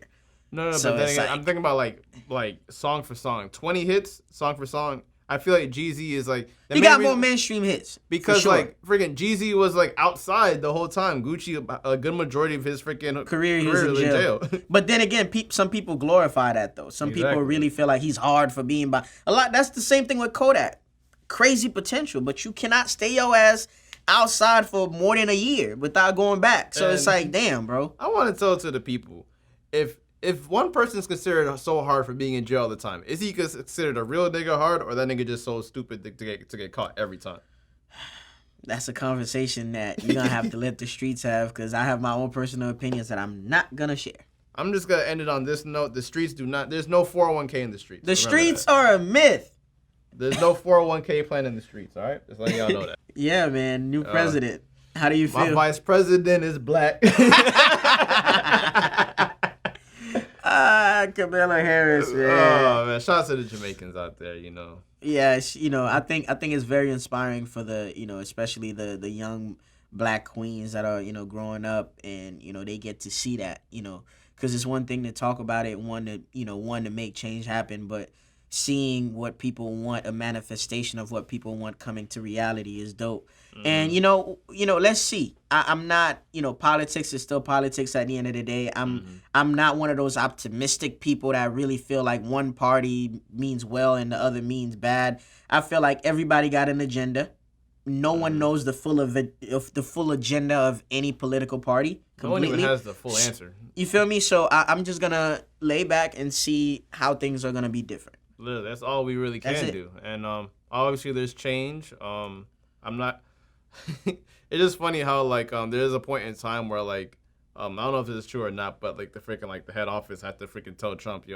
No, so but then again, I'm thinking about like song for song, 20 hits, song for song. I feel like Jeezy is like he got more mainstream hits because like freaking Jeezy was like outside the whole time. Gucci, a good majority of his freaking career was in jail. But then again, some people glorify that though. Some people really feel like he's hard for being by a lot. That's the same thing with Kodak. Crazy potential, but you cannot stay your ass outside for more than a year without going back. So it's like, damn, bro. I want to tell to the people, if one person is considered so hard for being in jail all the time, is he considered a real nigga hard, or that nigga just so stupid to get caught every time? That's a conversation that you're gonna have to let the streets have, because I have my own personal opinions that I'm not gonna share. I'm just gonna end it on this note. The streets do not. There's no 401k in the streets. The streets are a myth. There's no 401k plan in the streets, all right? Just letting y'all know that. Yeah, man. New president. How do you feel? My vice president is black. Kamala Harris, man. Oh, man. Shout out to the Jamaicans out there, Yeah, I think it's very inspiring for the, especially the young black queens that are, growing up and, they get to see that, because it's one thing to talk about it, one to make change happen, but seeing what people want, a manifestation of what people want coming to reality is dope. Mm-hmm. And let's see. I'm not, politics is still politics at the end of the day. I'm not one of those optimistic people that really feel like one party means well and the other means bad. I feel like everybody got an agenda. No one knows the full agenda of any political party. Completely. No one even has the full answer. You feel me? So I'm just gonna lay back and see how things are gonna be different. Literally, that's all we really can do. And obviously there's change. I'm not it's just funny how there's a point in time where I don't know if this is true or not, but the freaking the head office had to freaking tell Trump,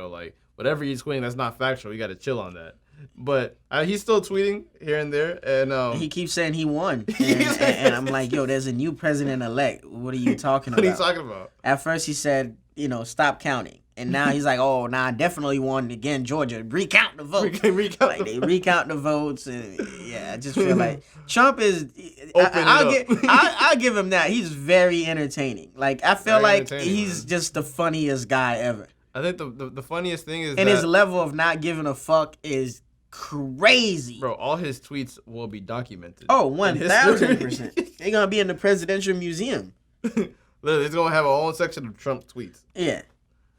whatever he's tweeting that's not factual, you gotta chill on that. But he's still tweeting here and there, and he keeps saying he won, and I'm like, yo, there's a new president-elect. What are you talking about? What are you talking about? At first he said, stop counting. And now he's like, oh, nah, I definitely won again, Georgia. Recount the votes. They recount the votes. And yeah, I just feel like Trump is... I'll give him that. He's very entertaining. I feel like he's just the funniest guy ever. I think the funniest thing is and his level of not giving a fuck is crazy. Bro, all his tweets will be documented. Oh, 1,000%. They're going to be in the presidential museum. Literally, it's going to have a whole section of Trump tweets. Yeah.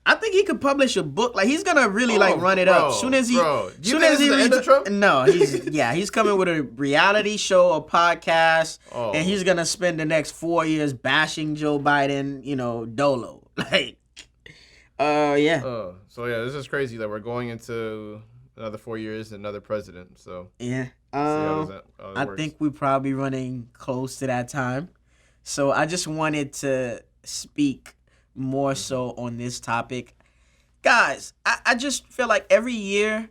I think he could publish a book. He's gonna really run it up. Soon as he Trump? No, he's coming with a reality show, a podcast, and he's gonna spend the next 4 years bashing Joe Biden, dolo. Yeah. So yeah, this is crazy that we're going into another 4 years, another president. So yeah. I think we're probably running close to that time. So I just wanted to speak more so on this topic. Guys, I just feel like every year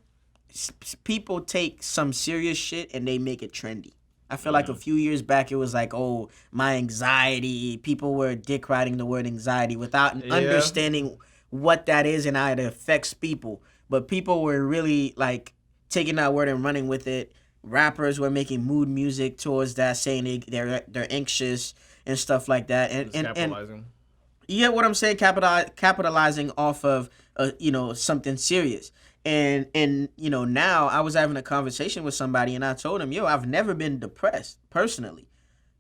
people take some serious shit and they make it trendy. I feel like a few years back it was oh, my anxiety. People were dick riding the word anxiety without understanding what that is and how it affects people. But people were really taking that word and running with it. Rappers were making mood music towards that, saying they're anxious and stuff like that. And capitalizing. You get what I'm saying? Capitalizing off of something serious. And now I was having a conversation with somebody and I told him, I've never been depressed personally.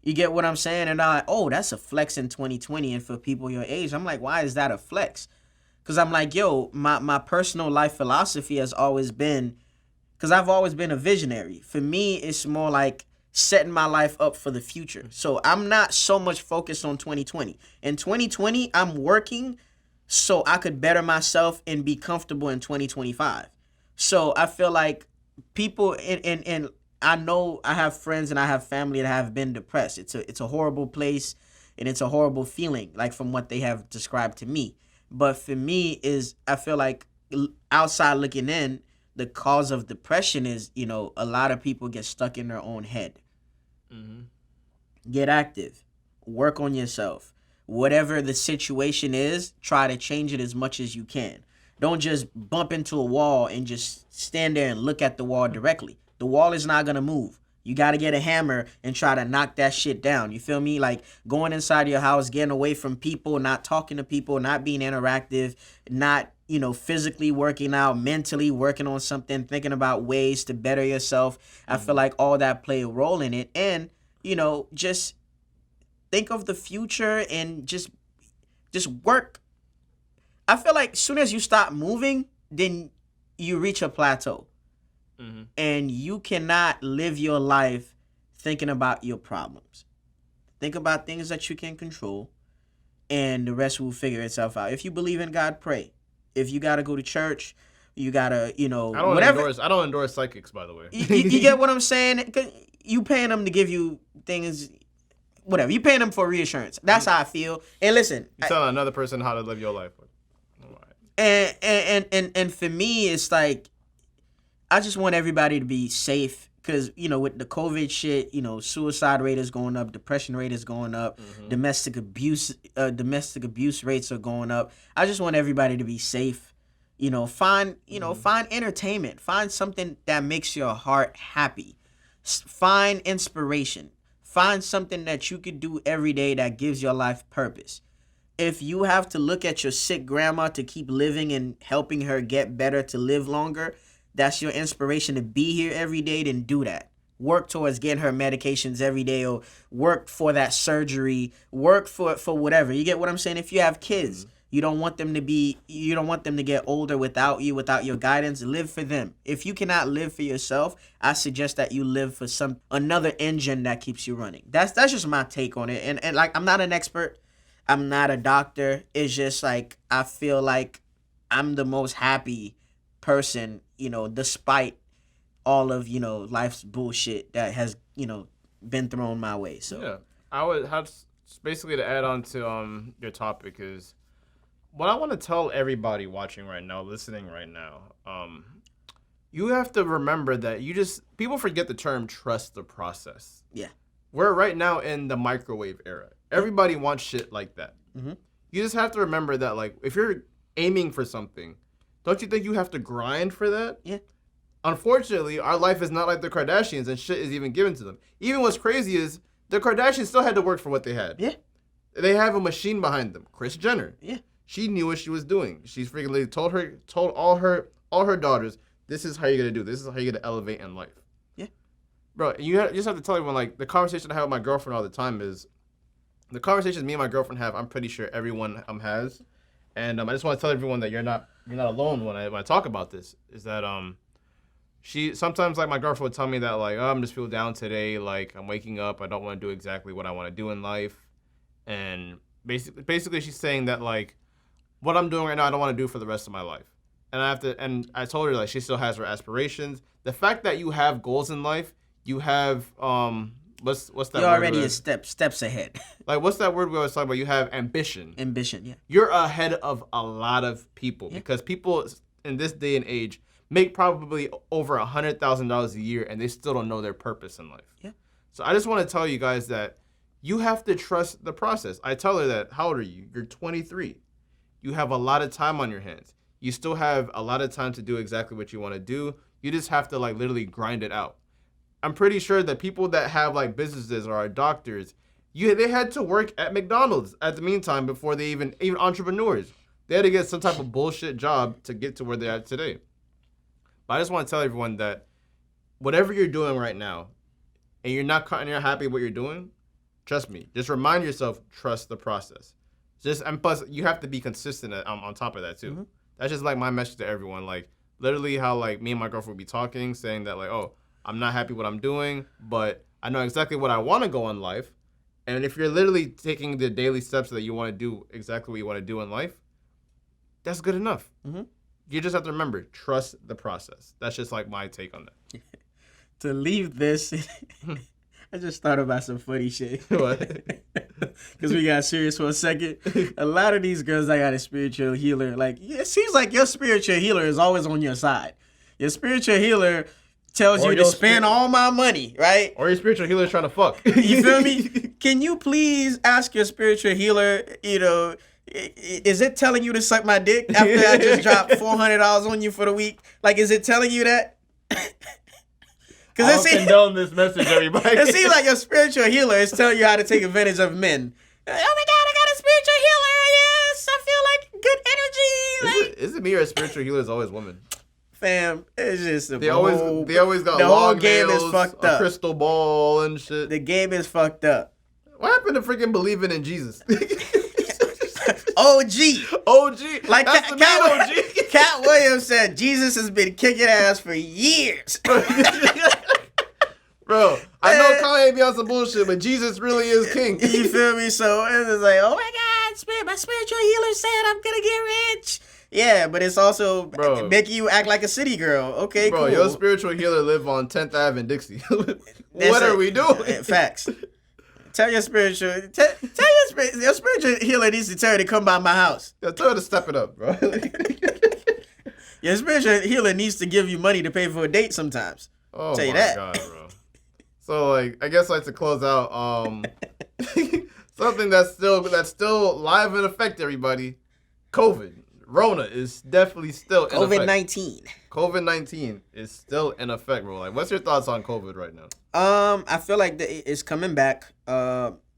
You get what I'm saying? And I'm like, oh, that's a flex in 2020. And for people your age, I'm like, why is that a flex? Because I'm like, yo, my personal life philosophy has always been, because I've always been a visionary. For me, it's more like setting my life up for the future. So I'm not so much focused on 2020. In 2020, I'm working so I could better myself and be comfortable in 2025. So I feel like people and I know I have friends and I have family that have been depressed. It's a horrible place and it's a horrible feeling, like from what they have described to me. But for me is I feel like outside looking in, the cause of depression is, a lot of people get stuck in their own head. Mm-hmm. Get active. Work on yourself. Whatever the situation is, try to change it as much as you can. Don't just bump into a wall and just stand there and look at the wall directly. The wall is not going to move. You got to get a hammer and try to knock that shit down. You feel me? Like going inside your house, getting away from people, not talking to people, not being interactive, not, physically working out, mentally working on something, thinking about ways to better yourself. I feel like all that play a role in it. And, just think of the future and just work. I feel like as soon as you stop moving, then you reach a plateau. Mm-hmm. And you cannot live your life thinking about your problems. Think about things that you can control, and the rest will figure itself out. If you believe in God, pray. If you got to go to church, you got to, whatever. I don't endorse psychics, by the way. You get what I'm saying? 'Cause you paying them to give you things, whatever. You paying them for reassurance. That's how I feel. And listen. You telling another person how to live your life. All right. And for me, it's like, I just want everybody to be safe because, with the COVID shit, suicide rate is going up, depression rate is going up, domestic abuse rates are going up. I just want everybody to be safe. Find entertainment. Find something that makes your heart happy. Find inspiration. Find something that you could do every day that gives your life purpose. If you have to look at your sick grandma to keep living and helping her get better to live longer, that's your inspiration to be here every day, then do that. Work towards getting her medications every day, or work for that surgery, work for whatever. You get what I'm saying? If you have kids, you don't want them to get older without you, without your guidance. Live for them. If you cannot live for yourself, I suggest that you live for another engine that keeps you running. That's just my take on it. And like, I'm not an expert. I'm not a doctor. It's just like, I feel like I'm the most happy person, despite all of, life's bullshit that has, been thrown my way. So yeah, I would have basically to add on to your topic is what I want to tell everybody watching right now, listening right now. You have to remember that people forget the term trust the process. Yeah. We're right now in the microwave era. Everybody wants shit like that. Mm-hmm. You just have to remember that, like, if you're aiming for something, don't you think you have to grind for that? Yeah. Unfortunately, our life is not like the Kardashians, and shit is even given to them. Even what's crazy is the Kardashians still had to work for what they had. Yeah. They have a machine behind them. Kris Jenner. Yeah. She knew what she was doing. She's freaking told all her daughters, this is how you're gonna do. This is how you're gonna elevate in life. Yeah. Bro, you just have to tell everyone, like, the conversation I have with my girlfriend all the time is the conversations me and my girlfriend have. I'm pretty sure everyone has, and I just want to tell everyone that you're not alone when I talk about this. Is that she sometimes, like, my girlfriend would tell me that, like, oh, I'm just feel down today. Like, I'm waking up. I don't want to do exactly what I want to do in life, and basically she's saying that, like, what I'm doing right now, I don't want to do for the rest of my life. And I told her, like, she still has her aspirations. The fact that you have goals in life, you have what's that You're word? already a steps ahead. Like, what's that word we always talk about? You have ambition. Ambition, yeah. You're ahead of a lot of people, because people in this day and age make probably over $100,000 a year, and they still don't know their purpose in life. Yeah. So I just want to tell you guys that you have to trust the process. I tell her that, how old are you? You're 23. You have a lot of time on your hands. You still have a lot of time to do exactly what you want to do. You just have to, like, literally grind it out. I'm pretty sure that people that have, like, businesses or are doctors, they had to work at McDonald's at the meantime before they even entrepreneurs. They had to get some type of bullshit job to get to where they're at today. But I just want to tell everyone that whatever you're doing right now, and you're not happy with what you're doing, Trust me. Just remind yourself, trust the process. And plus, you have to be consistent on top of that too. Mm-hmm. That's just like my message to everyone. Like literally how like me and my girlfriend would be talking, saying that like, oh, I'm not happy what I'm doing, but I know exactly what I want to go in life. And if you're literally taking the daily steps that you want to do exactly what you want to do in life, that's good enough. Mm-hmm. You just have to remember, trust the process. That's just like my take on that. To leave this, I just thought about some funny shit. What? Because we got serious for a second. A lot of these girls that got a spiritual healer, like, it seems like your spiritual healer is always on your side. Your spiritual healer tells you to spend all my money, right? Or your spiritual healer is trying to fuck. You feel me? Can you please ask your spiritual healer, is it telling you to suck my dick after I just dropped $400 on you for the week? Like, is it telling you that? I don't condone this message, everybody. It seems like your spiritual healer is telling you how to take advantage of men. Oh my God, I got a spiritual healer. Yes, I feel like good energy. Is it me or a spiritual healer is always women? Fam, it's just they always got the whole game is fucked up. A crystal ball and shit. The game is fucked up. What happened to freaking believing in Jesus? OG. Like Cat Williams said, Jesus has been kicking ass for years. Bro, I know Kanye be on some bullshit, but Jesus really is king. You feel me? So it's like, oh my God, my spiritual healer said I'm gonna get rich. Yeah, but it's also making you act like a city girl. Okay, bro, cool. Your spiritual healer live on 10th Ave in Dixie. What are we doing? Facts. Tell your spiritual healer needs to tell you to come by my house. Yeah, tell her to step it up, bro. Your spiritual healer needs to give you money to pay for a date sometimes. Oh tell you that. God, bro. So like, I guess like to close out, something that's still live in effect, everybody. COVID. Rona is definitely still in effect. COVID-19 is still in effect, bro. Like, what's your thoughts on COVID right now? I feel like it's coming back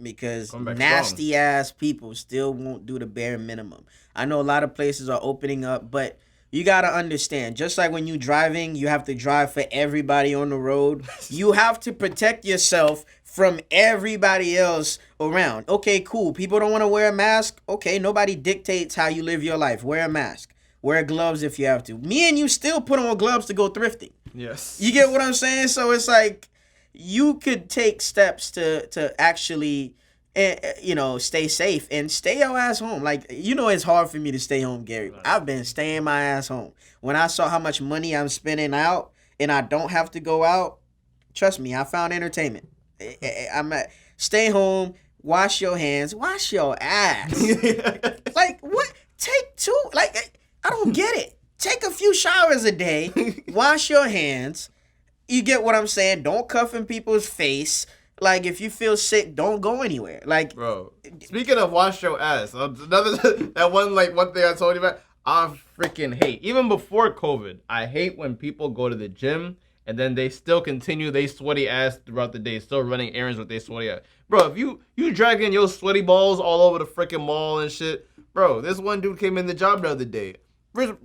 because nasty ass people still won't do the bare minimum. I know a lot of places are opening up, but you got to understand, just like when you're driving, you have to drive for everybody on the road. You have to protect yourself from everybody else around. Okay, cool. People don't want to wear a mask. Okay, nobody dictates how you live your life. Wear a mask. Wear gloves if you have to. Me and you still put on gloves to go thrifting. Yes. You get what I'm saying? So it's like you could take steps to actually, stay safe and stay your ass home. Like, it's hard for me to stay home, Gary. Right. I've been staying my ass home. When I saw how much money I'm spending out and I don't have to go out, trust me, I found entertainment. I'm at stay home, wash your hands, wash your ass. Like, what? Take two. Like, I don't get it. Take a few showers a day, wash your hands. You get what I'm saying? Don't cuff in people's face. Like, if you feel sick, don't go anywhere. Like, bro, speaking of wash your ass, one thing I told you about, I freaking hate. Even before COVID, I hate when people go to the gym and then they still continue they sweaty ass throughout the day, still running errands with their sweaty ass. Bro, if you dragging your sweaty balls all over the freaking mall and shit, bro, this one dude came in the job the other day.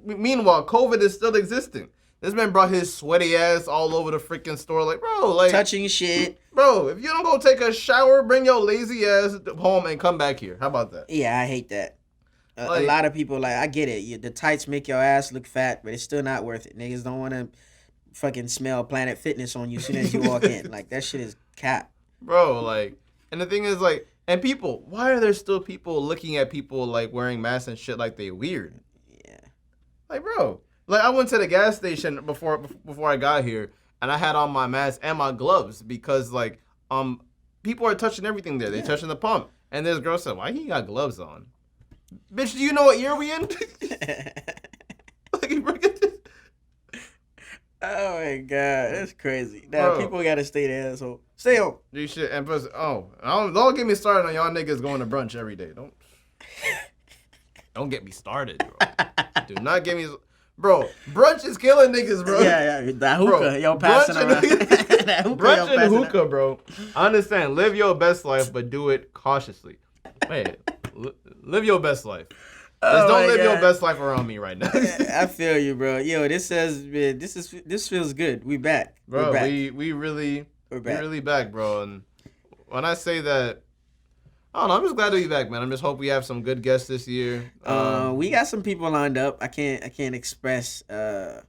Meanwhile, COVID is still existing. This man brought his sweaty ass all over the freaking store. Like, bro, like... touching shit. Bro, if you don't go take a shower, bring your lazy ass home and come back here. How about that? Yeah, I hate that. A lot of people, like, I get it. The tights make your ass look fat, but it's still not worth it. Niggas don't want to fucking smell Planet Fitness on you as soon as you walk in. Like, that shit is cap. Bro, like... And the thing is, like... And people... Why are there still people looking at people, like, wearing masks and shit like they weird? Yeah. Like, bro... Like, I went to the gas station before I got here, and I had on my mask and my gloves because, like, people are touching everything there. They're touching the pump. And this girl said, why he got gloves on? Bitch, do you know what year we in? Oh, my God. That's crazy. Now, people got to stay there, so stay home. You should. And plus, don't get me started on y'all niggas going to brunch every day. Don't get me started, bro. Do not get me... Bro, brunch is killing niggas, bro. Yeah, that hookah, yo, passing around. Brunch and hookah, bro. I understand. Live your best life, but do it cautiously. Wait, live your best life. Just don't live your best life around me right now. I feel you, bro. Yo, this feels good. We back, bro. We're really back, bro. And when I say that, I don't know. I'm just glad to be back, man. I just hope we have some good guests this year. We got some people lined up. I can't express. And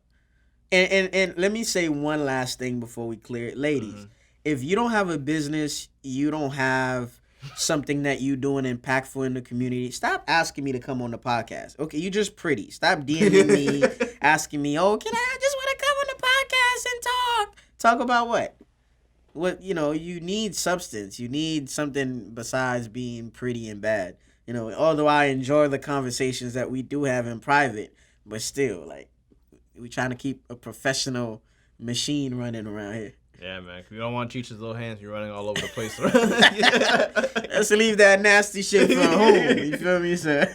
let me say one last thing before we clear it, ladies. If you don't have a business, you don't have something that you doing impactful in the community, stop asking me to come on the podcast. Okay, you just pretty. Stop DMing me, asking me, oh, can I just want to come on the podcast and talk? Talk about what? What, you need substance. You need something besides being pretty and bad. Although I enjoy the conversations that we do have in private, but still, like, we trying to keep a professional machine running around here. Yeah, man. We don't want Cheech's little hands. You're running all over the place. Let's leave that nasty shit for home. You feel me, sir?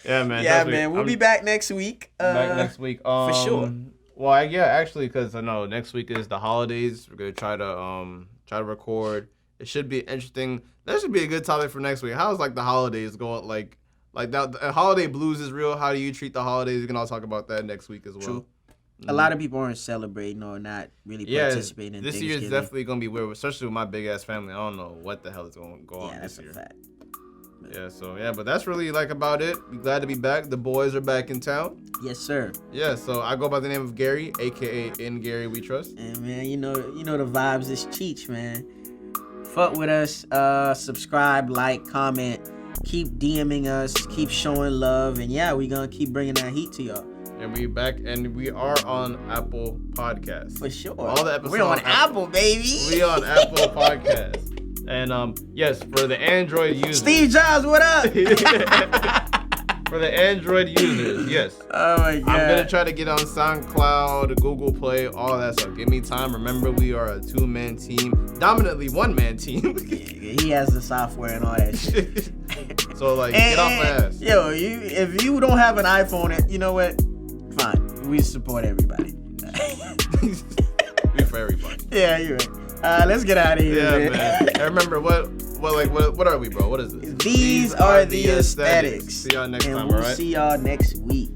Yeah, man. Yeah, man. We'll be back next week. Back next week. For sure. Well, yeah, actually, because I know next week is the holidays. We're gonna try to record. It should be interesting. That should be a good topic for next week. How's like the holidays going? Like that. The holiday blues is real. How do you treat the holidays? We can all talk about that next week as well. True. A lot of people aren't celebrating or not really participating in this year is definitely going to be weird, especially with my big-ass family. I don't know what the hell is going to go on this year. Yeah, that's a fact. Yeah, but that's really like about it. We're glad to be back. The boys are back in town. Yes, sir. Yeah, so I go by the name of Gary, a.k.a. In Gary We Trust. And, man, you know the vibes. It's Cheech, man. Fuck with us. Subscribe, like, comment. Keep DMing us. Keep showing love. And, yeah, we going to keep bringing that heat to y'all. And we back, and we are on Apple Podcasts. For sure. All the episodes. We're on Apple, baby. We on Apple Podcasts. And yes, for the Android users. Steve Jobs, what up? For the Android users, yes. Oh my God. I'm gonna try to get on SoundCloud, Google Play, all that stuff. Give me time. Remember, we are a 2-man team, dominantly 1-man team. He has the software and all that shit. So get off my ass. Yo, if you don't have an iPhone, you know what? Fine. We support everybody. We for everybody. Yeah, you're right. Let's get out of here. Yeah, man. And remember, what are we, bro? What is this? These are the aesthetics. See y'all next time, we'll all right? See y'all next week.